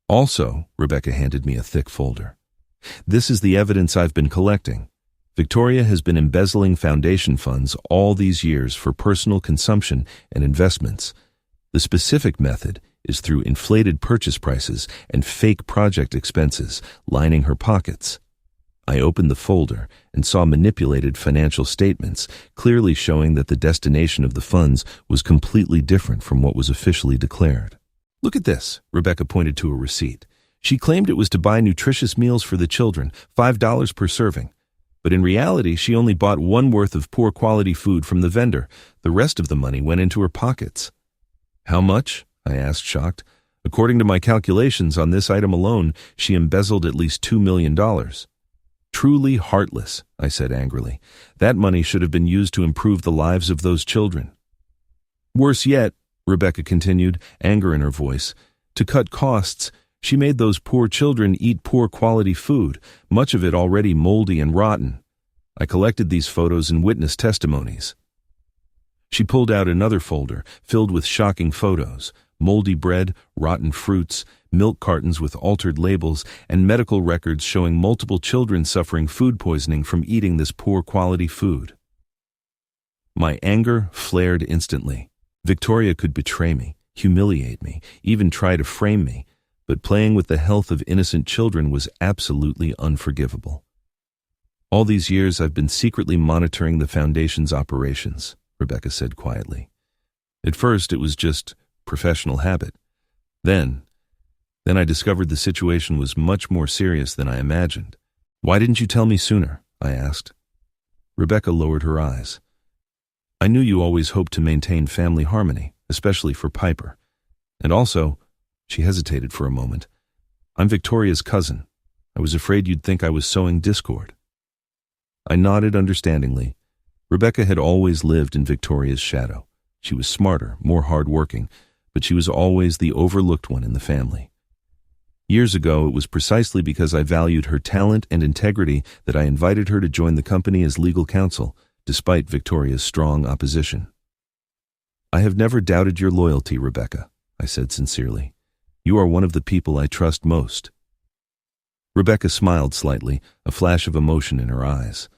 "Also," Rebecca handed me a thick folder, "this is the evidence I've been collecting. Victoria has been embezzling foundation funds all these years for personal consumption and investments. The specific method is through inflated purchase prices and fake project expenses, lining her pockets." I opened the folder and saw manipulated financial statements, clearly showing that the destination of the funds was completely different from what was officially declared. "Look at this," Rebecca pointed to a receipt. "She claimed it was to buy nutritious meals for the children, $5 per serving. But in reality, she only bought one worth of poor quality food from the vendor. The rest of the money went into her pockets." "How much?" I asked, shocked. "According to my calculations on this item alone, she embezzled at least $2 million. "Truly heartless," I said angrily. "That money should have been used to improve the lives of those children." "Worse yet," Rebecca continued, anger in her voice, "to cut costs, she made those poor children eat poor quality food, much of it already moldy and rotten. I collected these photos and witness testimonies." She pulled out another folder filled with shocking photos: moldy bread, rotten fruits, milk cartons with altered labels, and medical records showing multiple children suffering food poisoning from eating this poor quality food. My anger flared instantly. Victoria could betray me, humiliate me, even try to frame me, but playing with the health of innocent children was absolutely unforgivable. "All these years I've been secretly monitoring the foundation's operations," Rebecca said quietly. "At first it was just professional habit. Then I discovered the situation was much more serious than I imagined." "Why didn't you tell me sooner?" I asked. Rebecca lowered her eyes. "I knew you always hoped to maintain family harmony, especially for Piper. And also," she hesitated for a moment, "I'm Victoria's cousin. I was afraid you'd think I was sowing discord." I nodded understandingly. Rebecca had always lived in Victoria's shadow. She was smarter, more hard-working, but she was always the overlooked one in the family. Years ago, it was precisely because I valued her talent and integrity that I invited her to join the company as legal counsel, despite Victoria's strong opposition. "I have never doubted your loyalty, Rebecca," I said sincerely. "You are one of the people I trust most." Rebecca smiled slightly, a flash of emotion in her eyes.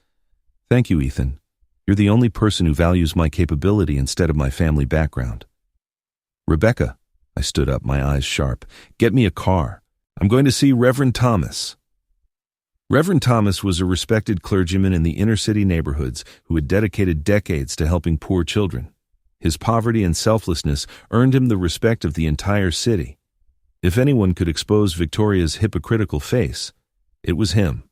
"Thank you, Ethan. You're the only person who values my capability instead of my family background. Rebecca, I stood up, my eyes sharp. Get me a car. I'm going to see Reverend Thomas. Reverend Thomas was a respected clergyman in the inner-city neighborhoods who had dedicated decades to helping poor children. His poverty and selflessness earned him the respect of the entire city. If anyone could expose Victoria's hypocritical face, it was him.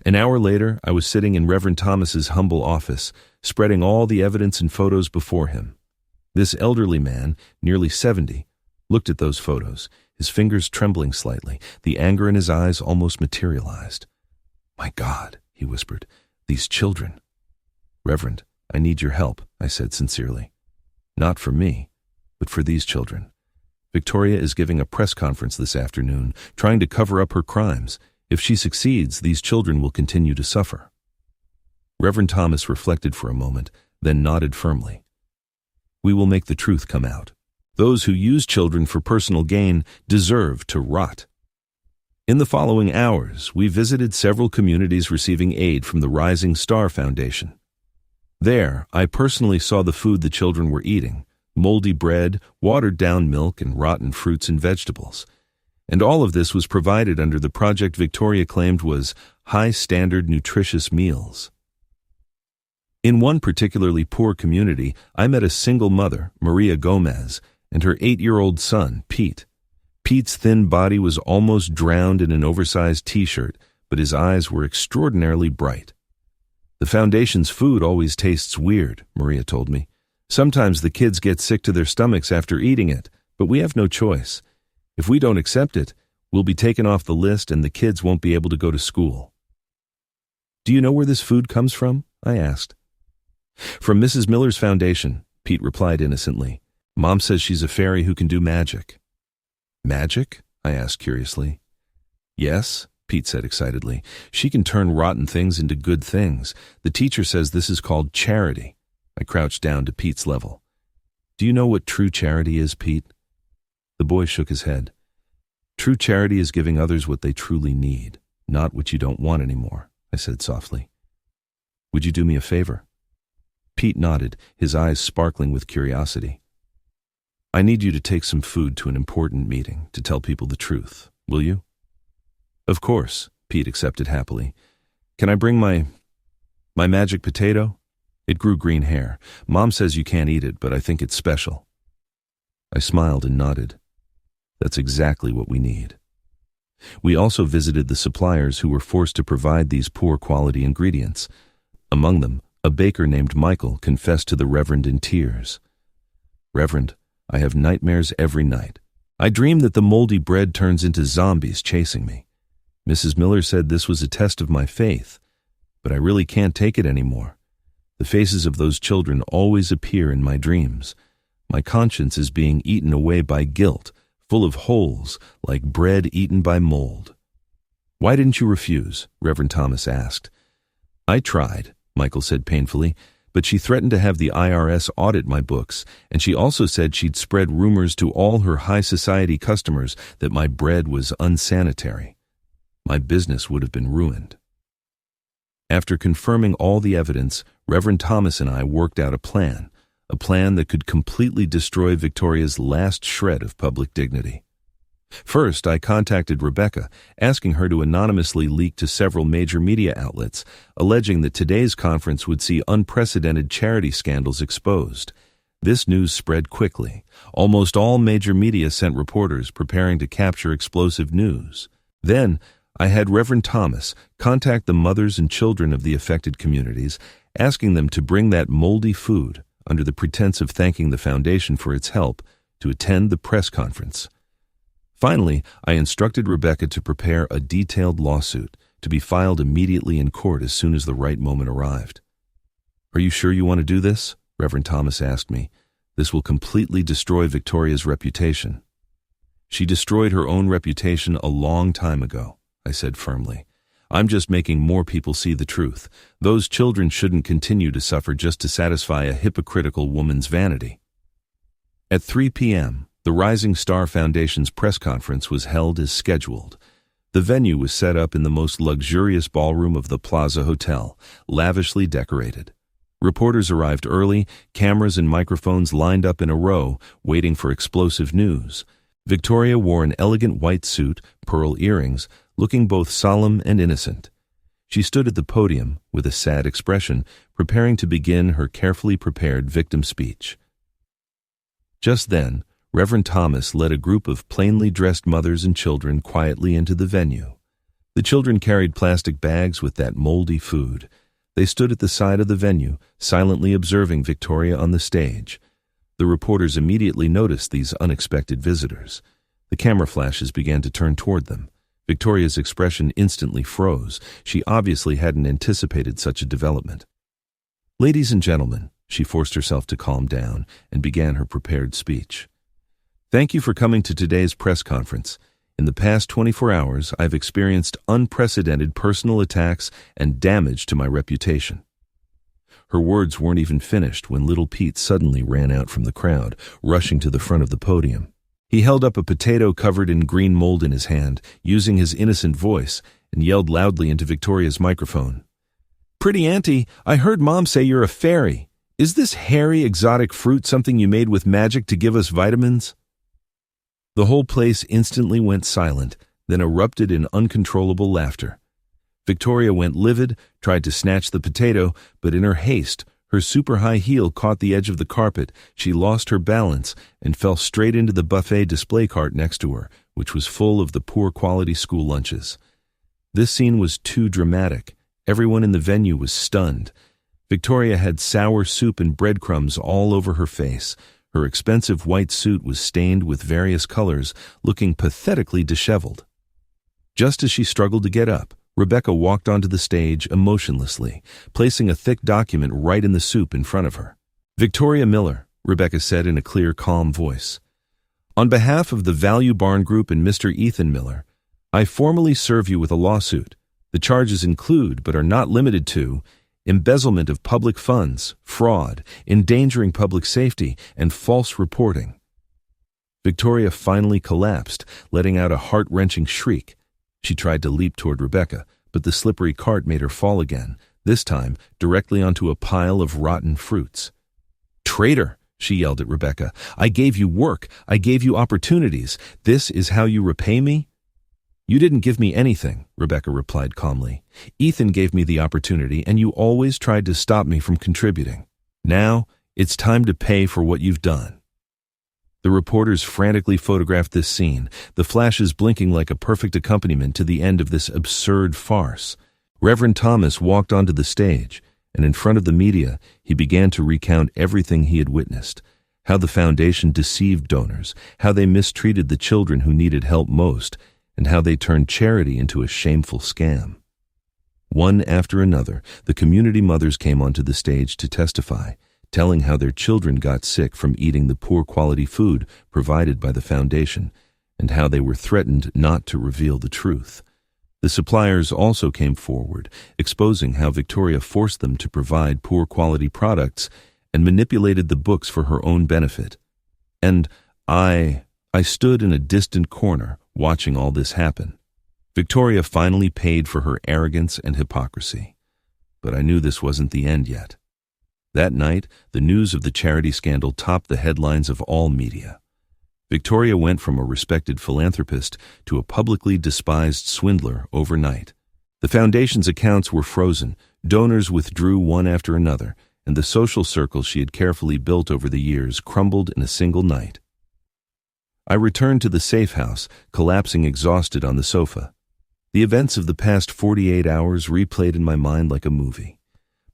An hour later, I was sitting in Reverend Thomas's humble office, spreading all the evidence and photos before him. This elderly man, nearly 70, looked at those photos, his fingers trembling slightly, the anger in his eyes almost materialized. "My God," he whispered, "these children." "Reverend, I need your help," I said sincerely. "Not for me, but for these children. Victoria is giving a press conference this afternoon, trying to cover up her crimes. If she succeeds, these children will continue to suffer." Reverend Thomas reflected for a moment, then nodded firmly. "We will make the truth come out. Those who use children for personal gain deserve to rot." In the following hours, we visited several communities receiving aid from the Rising Star Foundation. There, I personally saw the food the children were eating: moldy bread, watered-down milk, and rotten fruits and vegetables. And all of this was provided under the project Victoria claimed was high-standard nutritious meals. In one particularly poor community, I met a single mother, Maria Gomez, and her 8-year-old son, Pete. Pete's thin body was almost drowned in an oversized t-shirt, but his eyes were extraordinarily bright. "The foundation's food always tastes weird," Maria told me. "Sometimes the kids get sick to their stomachs after eating it, but we have no choice. If we don't accept it, we'll be taken off the list and the kids won't be able to go to school." "Do you know where this food comes from?" I asked. "From Mrs. Miller's foundation," Pete replied innocently. "Mom says she's a fairy who can do magic." "Magic?" I asked curiously. "Yes," Pete said excitedly. "She can turn rotten things into good things. The teacher says this is called charity." I crouched down to Pete's level. "Do you know what true charity is, Pete?" The boy shook his head. "True charity is giving others what they truly need, not what you don't want anymore," I said softly. "Would you do me a favor?" Pete nodded, his eyes sparkling with curiosity. "I need you to take some food to an important meeting to tell people the truth. Will you?" "Of course," Pete accepted happily. "Can I bring my magic potato? It grew green hair. Mom says you can't eat it, but I think it's special." I smiled and nodded. That's exactly what we need. We also visited the suppliers who were forced to provide these poor quality ingredients. Among them, a baker named Michael confessed to the Reverend in tears. "Reverend, I have nightmares every night. I dream that the moldy bread turns into zombies chasing me. Mrs. Miller said this was a test of my faith, but I really can't take it anymore. The faces of those children always appear in my dreams. My conscience is being eaten away by guilt, full of holes like bread eaten by mold." "Why didn't you refuse?" Reverend Thomas asked. "I tried," Michael said painfully, "but she threatened to have the IRS audit my books, and she also said she'd spread rumors to all her high society customers that my bread was unsanitary. My business would have been ruined." After confirming all the evidence, Reverend Thomas and I worked out a plan that could completely destroy Victoria's last shred of public dignity. First, I contacted Rebecca, asking her to anonymously leak to several major media outlets, alleging that today's conference would see unprecedented charity scandals exposed. This news spread quickly. Almost all major media sent reporters preparing to capture explosive news. Then, I had Reverend Thomas contact the mothers and children of the affected communities, asking them to bring that moldy food, under the pretense of thanking the foundation for its help, to attend the press conference. Finally, I instructed Rebecca to prepare a detailed lawsuit to be filed immediately in court as soon as the right moment arrived. "Are you sure you want to do this?" Reverend Thomas asked me. "This will completely destroy Victoria's reputation." "She destroyed her own reputation a long time ago," I said firmly. "I'm just making more people see the truth. Those children shouldn't continue to suffer just to satisfy a hypocritical woman's vanity." At 3 p.m., the Rising Star Foundation's press conference was held as scheduled. The venue was set up in the most luxurious ballroom of the Plaza Hotel, lavishly decorated. Reporters arrived early, cameras and microphones lined up in a row, waiting for explosive news. Victoria wore an elegant white suit, pearl earrings, looking both solemn and innocent. She stood at the podium with a sad expression, preparing to begin her carefully prepared victim speech. Just then, Reverend Thomas led a group of plainly dressed mothers and children quietly into the venue. The children carried plastic bags with that moldy food. They stood at the side of the venue, silently observing Victoria on the stage. The reporters immediately noticed these unexpected visitors. The camera flashes began to turn toward them. Victoria's expression instantly froze. She obviously hadn't anticipated such a development. "Ladies and gentlemen," she forced herself to calm down and began her prepared speech. "Thank you for coming to today's press conference. In the past 24 hours, I've experienced unprecedented personal attacks and damage to my reputation." Her words weren't even finished when little Pete suddenly ran out from the crowd, rushing to the front of the podium. He held up a potato covered in green mold in his hand, using his innocent voice, and yelled loudly into Victoria's microphone. "Pretty auntie, I heard Mom say you're a fairy. Is this hairy, exotic fruit something you made with magic to give us vitamins?" The whole place instantly went silent, then erupted in uncontrollable laughter. Victoria went livid, tried to snatch the potato, but in her haste, her super-high heel caught the edge of the carpet, she lost her balance, and fell straight into the buffet display cart next to her, which was full of the poor-quality school lunches. This scene was too dramatic. Everyone in the venue was stunned. Victoria had sour soup and breadcrumbs all over her face. Her expensive white suit was stained with various colors, looking pathetically disheveled. Just as she struggled to get up, Rebecca walked onto the stage emotionlessly, placing a thick document right in the soup in front of her. "Victoria Miller," Rebecca said in a clear, calm voice. "On behalf of the Value Barn Group and Mr. Ethan Miller, I formally serve you with a lawsuit. The charges include, but are not limited to, embezzlement of public funds, fraud, endangering public safety, and false reporting." Victoria finally collapsed, letting out a heart-wrenching shriek. She tried to leap toward Rebecca, but the slippery cart made her fall again, this time directly onto a pile of rotten fruits. "Traitor!" she yelled at Rebecca. "I gave you work. I gave you opportunities. This is how you repay me?" "You didn't give me anything," Rebecca replied calmly. "Ethan gave me the opportunity, and you always tried to stop me from contributing. Now, it's time to pay for what you've done." The reporters frantically photographed this scene, the flashes blinking like a perfect accompaniment to the end of this absurd farce. Reverend Thomas walked onto the stage, and in front of the media, he began to recount everything he had witnessed, how the foundation deceived donors, how they mistreated the children who needed help most, and how they turned charity into a shameful scam. One after another, the community mothers came onto the stage to testify, telling how their children got sick from eating the poor-quality food provided by the foundation, and how they were threatened not to reveal the truth. The suppliers also came forward, exposing how Victoria forced them to provide poor-quality products and manipulated the books for her own benefit. And I stood in a distant corner, watching all this happen. Victoria finally paid for her arrogance and hypocrisy. But I knew this wasn't the end yet. That night, the news of the charity scandal topped the headlines of all media. Victoria went from a respected philanthropist to a publicly despised swindler overnight. The foundation's accounts were frozen, donors withdrew one after another, and the social circle she had carefully built over the years crumbled in a single night. I returned to the safe house, collapsing exhausted on the sofa. The events of the past 48 hours replayed in my mind like a movie.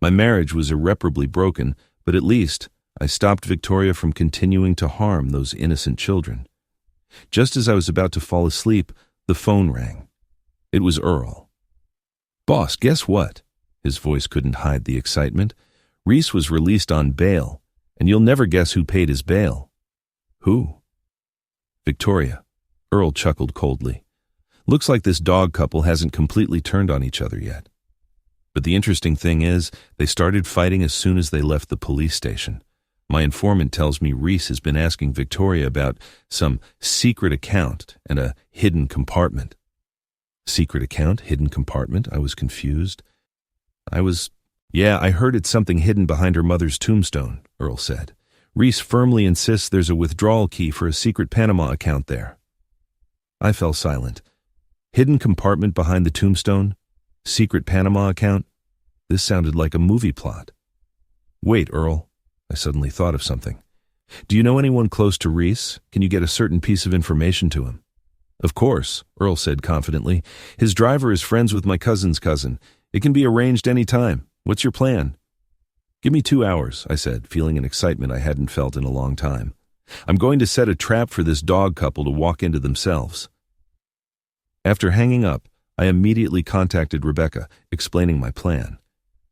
My marriage was irreparably broken, but at least I stopped Victoria from continuing to harm those innocent children. Just as I was about to fall asleep, the phone rang. It was Earl. "Boss, guess what?" His voice couldn't hide the excitement. "Reese was released on bail, and you'll never guess who paid his bail." "Who?" "Victoria." Earl chuckled coldly. "Looks like this dog couple hasn't completely turned on each other yet. But the interesting thing is, they started fighting as soon as they left the police station. My informant tells me Reese has been asking Victoria about some secret account and a hidden compartment." "Secret account? Hidden compartment?" I was confused. I was Yeah, I heard it's something hidden behind her mother's tombstone, Earl said. Reese firmly insists there's a withdrawal key for a secret Panama account there. I fell silent. Hidden compartment behind the tombstone? Secret Panama account? This sounded like a movie plot. Wait, Earl. I suddenly thought of something. Do you know anyone close to Reese? Can you get a certain piece of information to him? Of course, Earl said confidently. His driver is friends with my cousin's cousin. It can be arranged any time. What's your plan? Give me 2 hours, I said, feeling an excitement I hadn't felt in a long time. I'm going to set a trap for this dog couple to walk into themselves. After hanging up, I immediately contacted Rebecca, explaining my plan.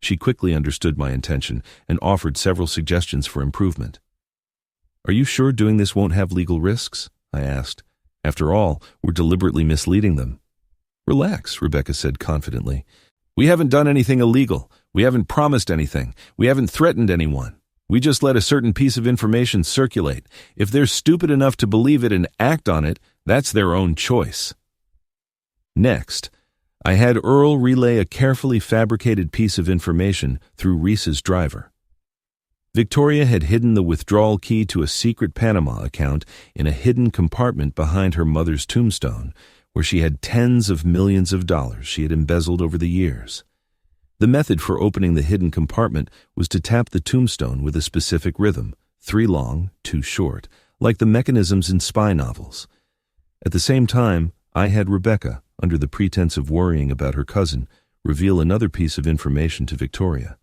She quickly understood my intention and offered several suggestions for improvement. Are you sure doing this won't have legal risks? I asked. After all, we're deliberately misleading them. Relax, Rebecca said confidently. We haven't done anything illegal. We haven't promised anything. We haven't threatened anyone. We just let a certain piece of information circulate. If they're stupid enough to believe it and act on it, that's their own choice. Next, I had Earl relay a carefully fabricated piece of information through Reese's driver. Victoria had hidden the withdrawal key to a secret Panama account in a hidden compartment behind her mother's tombstone, where she had tens of millions of dollars she had embezzled over the years. The method for opening the hidden compartment was to tap the tombstone with a specific rhythm, 3 long, 2 short, like the mechanisms in spy novels. At the same time, I had Rebecca, under the pretense of worrying about her cousin, reveal another piece of information to Victoria.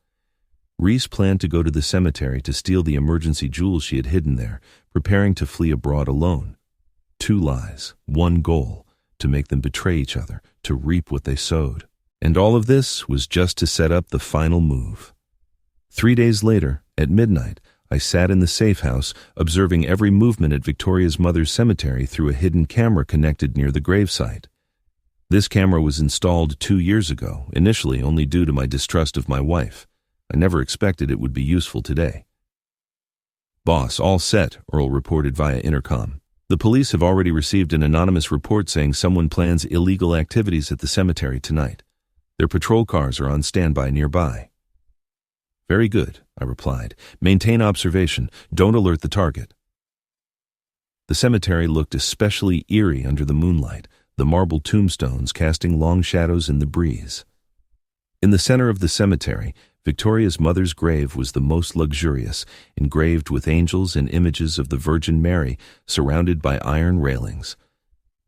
Reese planned to go to the cemetery to steal the emergency jewels she had hidden there, preparing to flee abroad alone. 2 lies, 1 goal, to make them betray each other, to reap what they sowed. And all of this was just to set up the final move. 3 days later, at midnight, I sat in the safe house, observing every movement at Victoria's mother's cemetery through a hidden camera connected near the gravesite. This camera was installed 2 years ago, initially only due to my distrust of my wife. I never expected it would be useful today. Boss, all set, Earl reported via intercom. The police have already received an anonymous report saying someone plans illegal activities at the cemetery tonight. Their patrol cars are on standby nearby. Very good, I replied. Maintain observation. Don't alert the target. The cemetery looked especially eerie under the moonlight, the marble tombstones casting long shadows in the breeze. In the center of the cemetery, Victoria's mother's grave was the most luxurious, engraved with angels and images of the Virgin Mary surrounded by iron railings.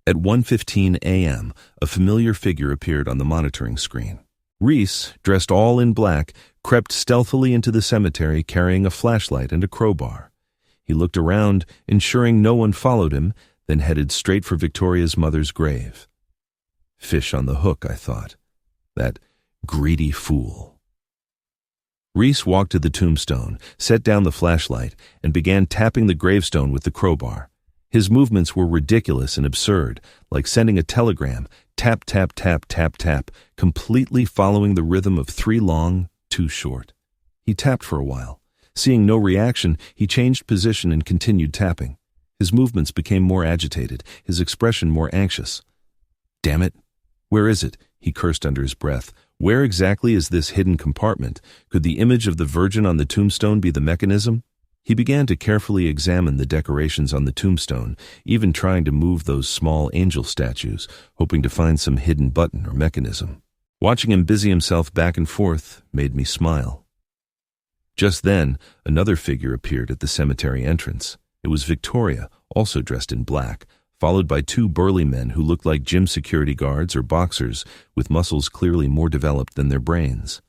At 1:15 a.m., a familiar figure appeared on the monitoring screen. Reese, dressed all in black, crept stealthily into the cemetery carrying a flashlight and a crowbar. He looked around, ensuring no one followed him, then headed straight for Victoria's mother's grave. Fish on the hook, I thought. That greedy fool. Reese walked to the tombstone, set down the flashlight, and began tapping the gravestone with the crowbar. His movements were ridiculous and absurd, like sending a telegram, tap, tap, tap, tap, tap, completely following the rhythm of 3 long, 2 short. He tapped for a while. Seeing no reaction, he changed position and continued tapping. His movements became more agitated, his expression more anxious. Damn it! Where is it? He cursed under his breath. Where exactly is this hidden compartment? Could the image of the Virgin on the tombstone be the mechanism? He began to carefully examine the decorations on the tombstone, even trying to move those small angel statues, hoping to find some hidden button or mechanism. Watching him busy himself back and forth made me smile. Just then, another figure appeared at the cemetery entrance. It was Victoria, also dressed in black, followed by 2 burly men who looked like gym security guards or boxers with muscles clearly more developed than their brains.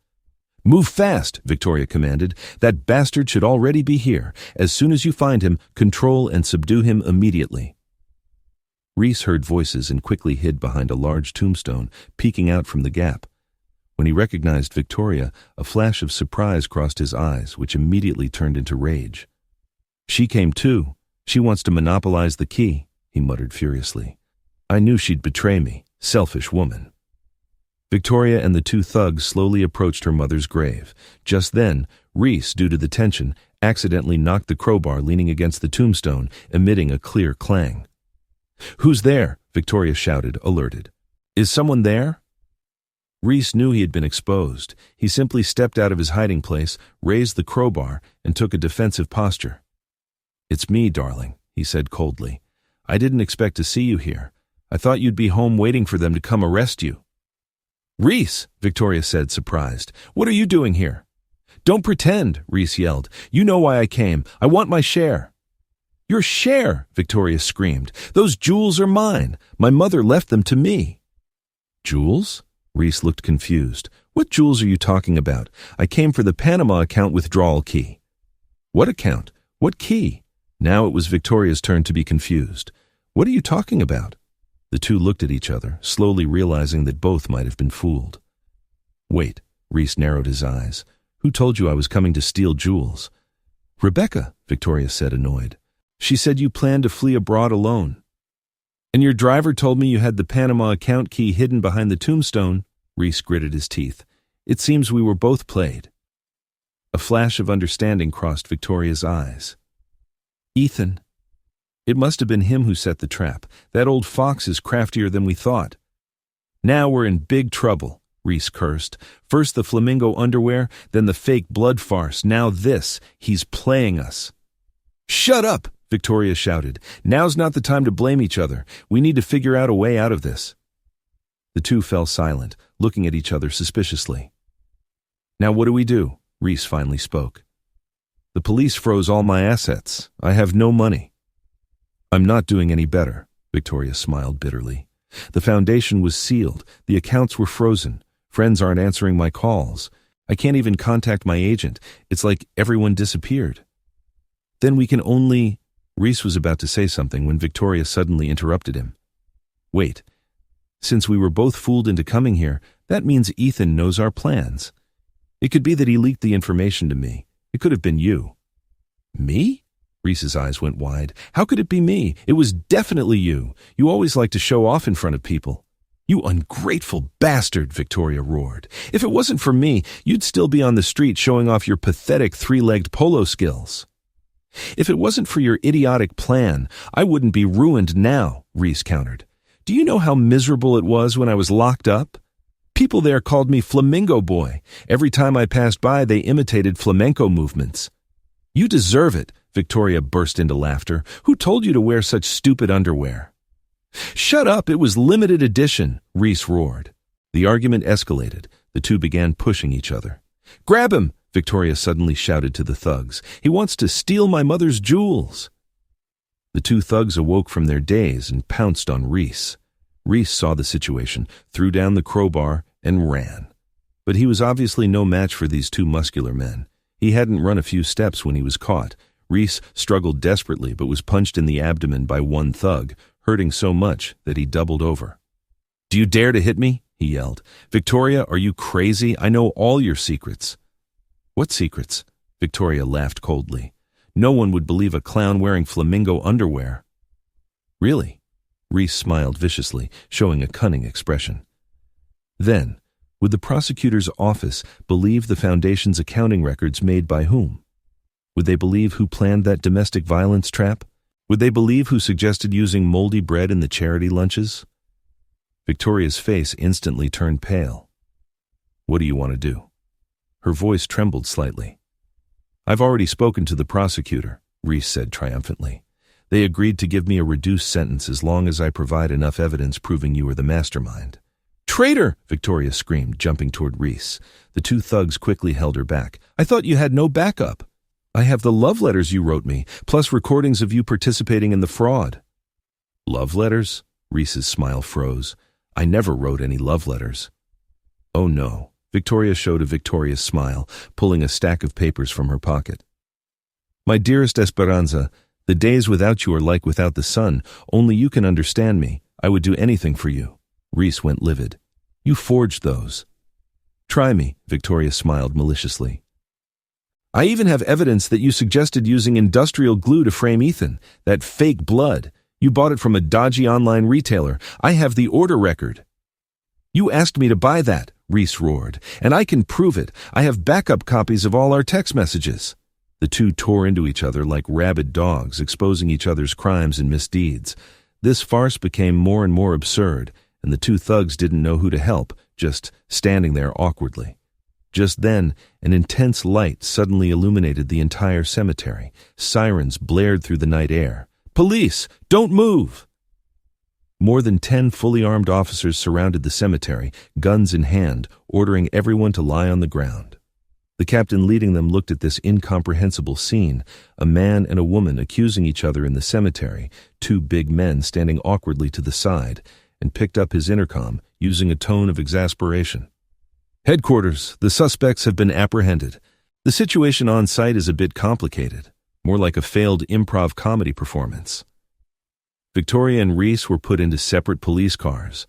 Move fast, Victoria commanded. That bastard should already be here. As soon as you find him, control and subdue him immediately. Reese heard voices and quickly hid behind a large tombstone, peeking out from the gap. When he recognized Victoria, a flash of surprise crossed his eyes, which immediately turned into rage. She came too. She wants to monopolize the key, he muttered furiously. I knew she'd betray me, selfish woman. Victoria and the 2 thugs slowly approached her mother's grave. Just then, Reese, due to the tension, accidentally knocked the crowbar leaning against the tombstone, emitting a clear clang. Who's there? Victoria shouted, alerted. Is someone there? Reese knew he had been exposed. He simply stepped out of his hiding place, raised the crowbar, and took a defensive posture. "It's me, darling," he said coldly. "I didn't expect to see you here. I thought you'd be home waiting for them to come arrest you." "Reese," Victoria said, surprised. "What are you doing here?" "Don't pretend," Reese yelled. "You know why I came. I want my share." "Your share," Victoria screamed. "Those jewels are mine. My mother left them to me." "Jewels?" Reese looked confused. "What jewels are you talking about? I came for the Panama account withdrawal key." "What account? What key?" Now it was Victoria's turn to be confused. "What are you talking about?" The two looked at each other, slowly realizing that both might have been fooled. "Wait," Reese narrowed his eyes. "Who told you I was coming to steal jewels?" "Rebecca," Victoria said, annoyed. "She said you planned to flee abroad alone." "And your driver told me you had the Panama account key hidden behind the tombstone," Reese gritted his teeth. "It seems we were both played." A flash of understanding crossed Victoria's eyes. "Ethan. It must have been him who set the trap. That old fox is craftier than we thought." "Now we're in big trouble," Reese cursed. "First the flamingo underwear, then the fake blood farce. Now this. He's playing us." "Shut up!" Victoria shouted. "Now's not the time to blame each other. We need to figure out a way out of this." The two fell silent, looking at each other suspiciously. "Now what do we do?" Reese finally spoke. "The police froze all my assets. I have no money." "I'm not doing any better," Victoria smiled bitterly. "The foundation was sealed. The accounts were frozen. Friends aren't answering my calls. I can't even contact my agent. It's like everyone disappeared." "Then we can only—" Reese was about to say something when Victoria suddenly interrupted him. "Wait. Since we were both fooled into coming here, that means Ethan knows our plans. It could be that he leaked the information to me. It could have been you." "Me?" Reese's eyes went wide. "How could it be me? It was definitely you. You always like to show off in front of people." "You ungrateful bastard," Victoria roared. "If it wasn't for me, you'd still be on the street showing off your pathetic three-legged polo skills." "If it wasn't for your idiotic plan, I wouldn't be ruined now," Reese countered. "Do you know how miserable it was when I was locked up? People there called me Flamingo Boy. Every time I passed by, they imitated flamenco movements." "You deserve it," Victoria burst into laughter. "Who told you to wear such stupid underwear?" "Shut up, it was limited edition," Reese roared. The argument escalated. The two began pushing each other. "Grab him!" Victoria suddenly shouted to the thugs. "He wants to steal my mother's jewels." The two thugs awoke from their daze and pounced on Reese. Reese saw the situation, threw down the crowbar, and ran. But he was obviously no match for these two muscular men. He hadn't run a few steps when he was caught. Reese struggled desperately but was punched in the abdomen by one thug, hurting so much that he doubled over. "Do you dare to hit me?" he yelled. "Victoria, are you crazy? I know all your secrets." "What secrets?" Victoria laughed coldly. "No one would believe a clown wearing flamingo underwear." "Really?" Reese smiled viciously, showing a cunning expression. "Then, would the prosecutor's office believe the Foundation's accounting records made by whom? Would they believe who planned that domestic violence trap? Would they believe who suggested using moldy bread in the charity lunches?" Victoria's face instantly turned pale. "What do you want to do?" Her voice trembled slightly. "I've already spoken to the prosecutor," Reese said triumphantly. "They agreed to give me a reduced sentence as long as I provide enough evidence proving you are the mastermind." "Traitor!" Victoria screamed, jumping toward Reese. The two thugs quickly held her back. "I thought you had no backup." "I have the love letters you wrote me, plus recordings of you participating in the fraud." "Love letters?" Reese's smile froze. "I never wrote any love letters." "Oh no." Victoria showed a victorious smile, pulling a stack of papers from her pocket. "My dearest Esperanza, the days without you are like without the sun. Only you can understand me. I would do anything for you." Reese went livid. "You forged those." "Try me," Victoria smiled maliciously. "I even have evidence that you suggested using industrial glue to frame Ethan, that fake blood. You bought it from a dodgy online retailer. I have the order record." "You asked me to buy that," Reese roared, "and I can prove it. I have backup copies of all our text messages." The two tore into each other like rabid dogs, exposing each other's crimes and misdeeds. This farce became more and more absurd, and the two thugs didn't know who to help, just standing there awkwardly. Just then, an intense light suddenly illuminated the entire cemetery. Sirens blared through the night air. "Police! Don't move!" More than 10 fully armed officers surrounded the cemetery, guns in hand, ordering everyone to lie on the ground. The captain leading them looked at this incomprehensible scene, a man and a woman accusing each other in the cemetery, two big men standing awkwardly to the side, and picked up his intercom, using a tone of exasperation. "Headquarters, the suspects have been apprehended. The situation on site is a bit complicated, more like a failed improv comedy performance." Victoria and Reese were put into separate police cars.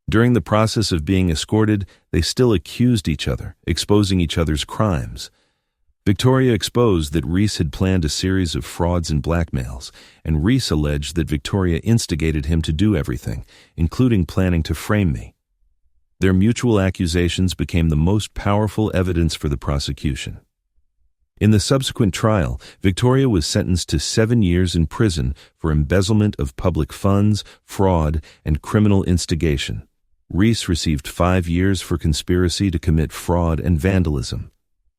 During the process of being escorted, they still accused each other, exposing each other's crimes. Victoria exposed that Reese had planned a series of frauds and blackmails, and Reese alleged that Victoria instigated him to do everything, including planning to frame me. Their mutual accusations became the most powerful evidence for the prosecution. In the subsequent trial, Victoria was sentenced to 7 years in prison for embezzlement of public funds, fraud, and criminal instigation. Reese received 5 years for conspiracy to commit fraud and vandalism.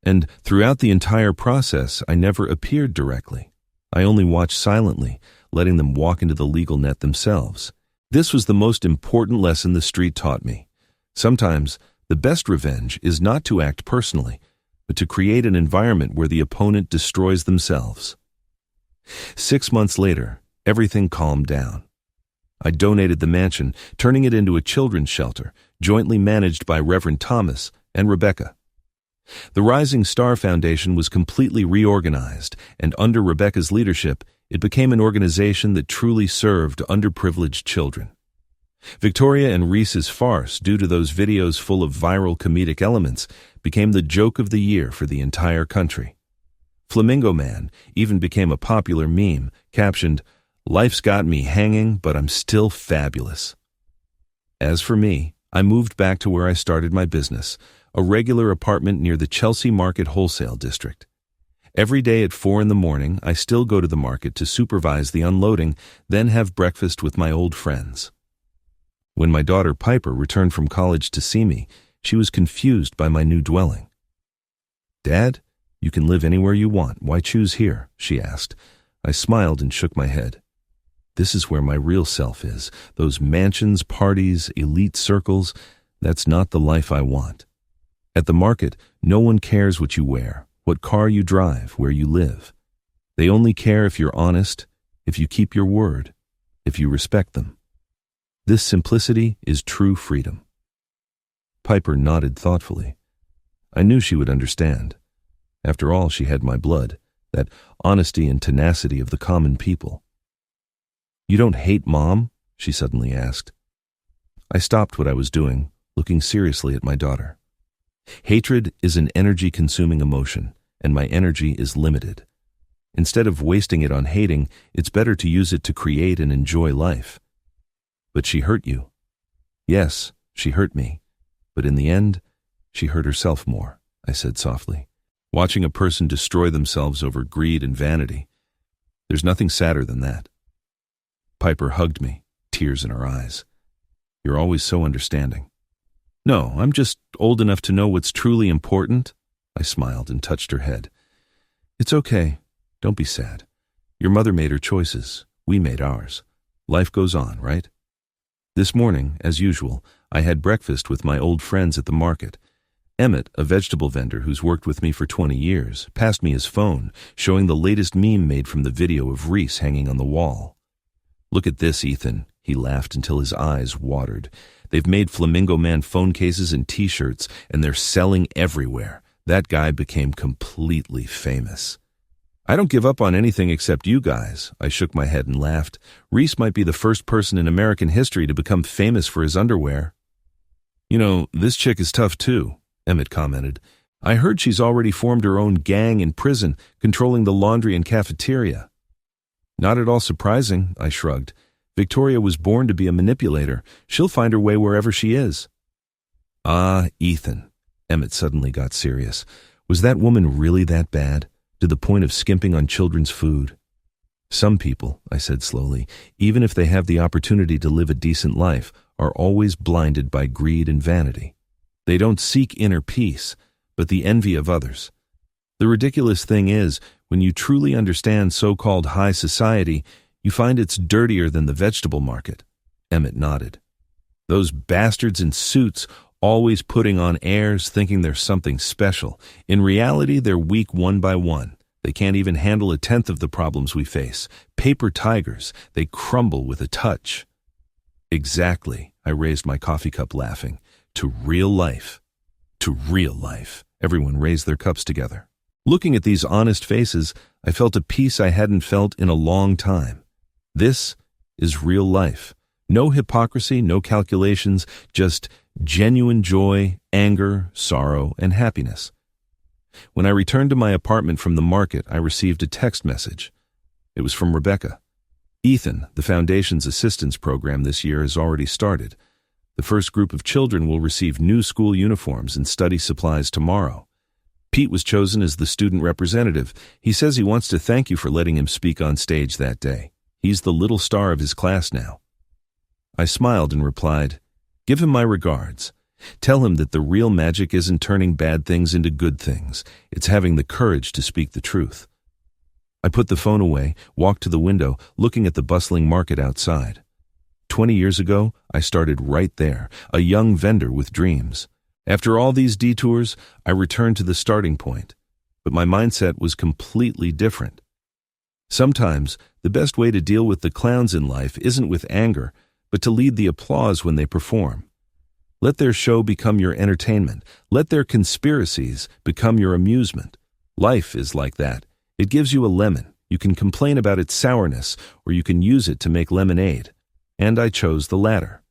And throughout the entire process, I never appeared directly. I only watched silently, letting them walk into the legal net themselves. This was the most important lesson the street taught me. Sometimes, the best revenge is not to act personally, but to create an environment where the opponent destroys themselves. 6 months later, everything calmed down. I donated the mansion, turning it into a children's shelter, jointly managed by Reverend Thomas and Rebecca. The Rising Star Foundation was completely reorganized, and under Rebecca's leadership, it became an organization that truly served underprivileged children. Victoria and Reese's farce, due to those videos full of viral comedic elements, became the joke of the year for the entire country. Flamingo Man even became a popular meme, captioned, "Life's got me hanging, but I'm still fabulous." As for me, I moved back to where I started my business, a regular apartment near the Chelsea Market Wholesale District. Every day at 4 in the morning, I still go to the market to supervise the unloading, then have breakfast with my old friends. When my daughter Piper returned from college to see me, she was confused by my new dwelling. "Dad, you can live anywhere you want. Why choose here?" she asked. I smiled and shook my head. This is where my real self is. Those mansions, parties, elite circles, that's not the life I want. At the market, no one cares what you wear, what car you drive, where you live. They only care if you're honest, if you keep your word, if you respect them. This simplicity is true freedom. Piper nodded thoughtfully. I knew she would understand. After all, she had my blood, that honesty and tenacity of the common people. "You don't hate Mom?" she suddenly asked. I stopped what I was doing, looking seriously at my daughter. Hatred is an energy-consuming emotion, and my energy is limited. Instead of wasting it on hating, it's better to use it to create and enjoy life. "But she hurt you." "Yes, she hurt me. But in the end, she hurt herself more," I said softly. "Watching a person destroy themselves over greed and vanity, there's nothing sadder than that." Piper hugged me, tears in her eyes. "You're always so understanding." "No, I'm just old enough to know what's truly important." I smiled and touched her head. "It's okay. Don't be sad. Your mother made her choices. We made ours. Life goes on, right?" This morning, as usual, I had breakfast with my old friends at the market. Emmett, a vegetable vendor who's worked with me for 20 years, passed me his phone, showing the latest meme made from the video of Reese hanging on the wall. "Look at this, Ethan," he laughed until his eyes watered. "They've made Flamingo Man phone cases and t-shirts, and they're selling everywhere. That guy became completely famous." "I don't give up on anything except you guys." I shook my head and laughed. "Reese might be the first person in American history to become famous for his underwear." "You know, this chick is tough too," Emmett commented. "I heard she's already formed her own gang in prison, controlling the laundry and cafeteria." "Not at all surprising," I shrugged. "Victoria was born to be a manipulator. She'll find her way wherever she is." "Ah, Ethan," Emmett suddenly got serious. "Was that woman really that bad? To the point of skimping on children's food?" Some people, I said slowly, even if they have the opportunity to live a decent life, are always blinded by greed and vanity. They don't seek inner peace, but the envy of others. The ridiculous thing is, when you truly understand so-called high society, you find it's dirtier than the vegetable market. Emmett nodded. Those bastards in suits always putting on airs thinking they're something special. In reality, they're weak one by one. They can't even handle a tenth of the problems we face. Paper tigers, they crumble with a touch. Exactly, I raised my coffee cup laughing. To real life. To real life. Everyone raised their cups together. Looking at these honest faces, I felt a peace I hadn't felt in a long time. This is real life. No hypocrisy, no calculations, just genuine joy, anger, sorrow, and happiness. When I returned to my apartment from the market, I received a text message. It was from Rebecca. Ethan, the Foundation's assistance program this year has already started. The first group of children will receive new school uniforms and study supplies tomorrow. Pete was chosen as the student representative. He says he wants to thank you for letting him speak on stage that day. He's the little star of his class now. I smiled and replied, "Give him my regards. Tell him that the real magic isn't turning bad things into good things. It's having the courage to speak the truth." I put the phone away, walked to the window, looking at the bustling market outside. 20 years ago, I started right there, a young vendor with dreams. After all these detours, I returned to the starting point. But my mindset was completely different. Sometimes, the best way to deal with the clowns in life isn't with anger, but to lead the applause when they perform. Let their show become your entertainment. Let their conspiracies become your amusement. Life is like that. It gives you a lemon. You can complain about its sourness, or you can use it to make lemonade. And I chose the latter.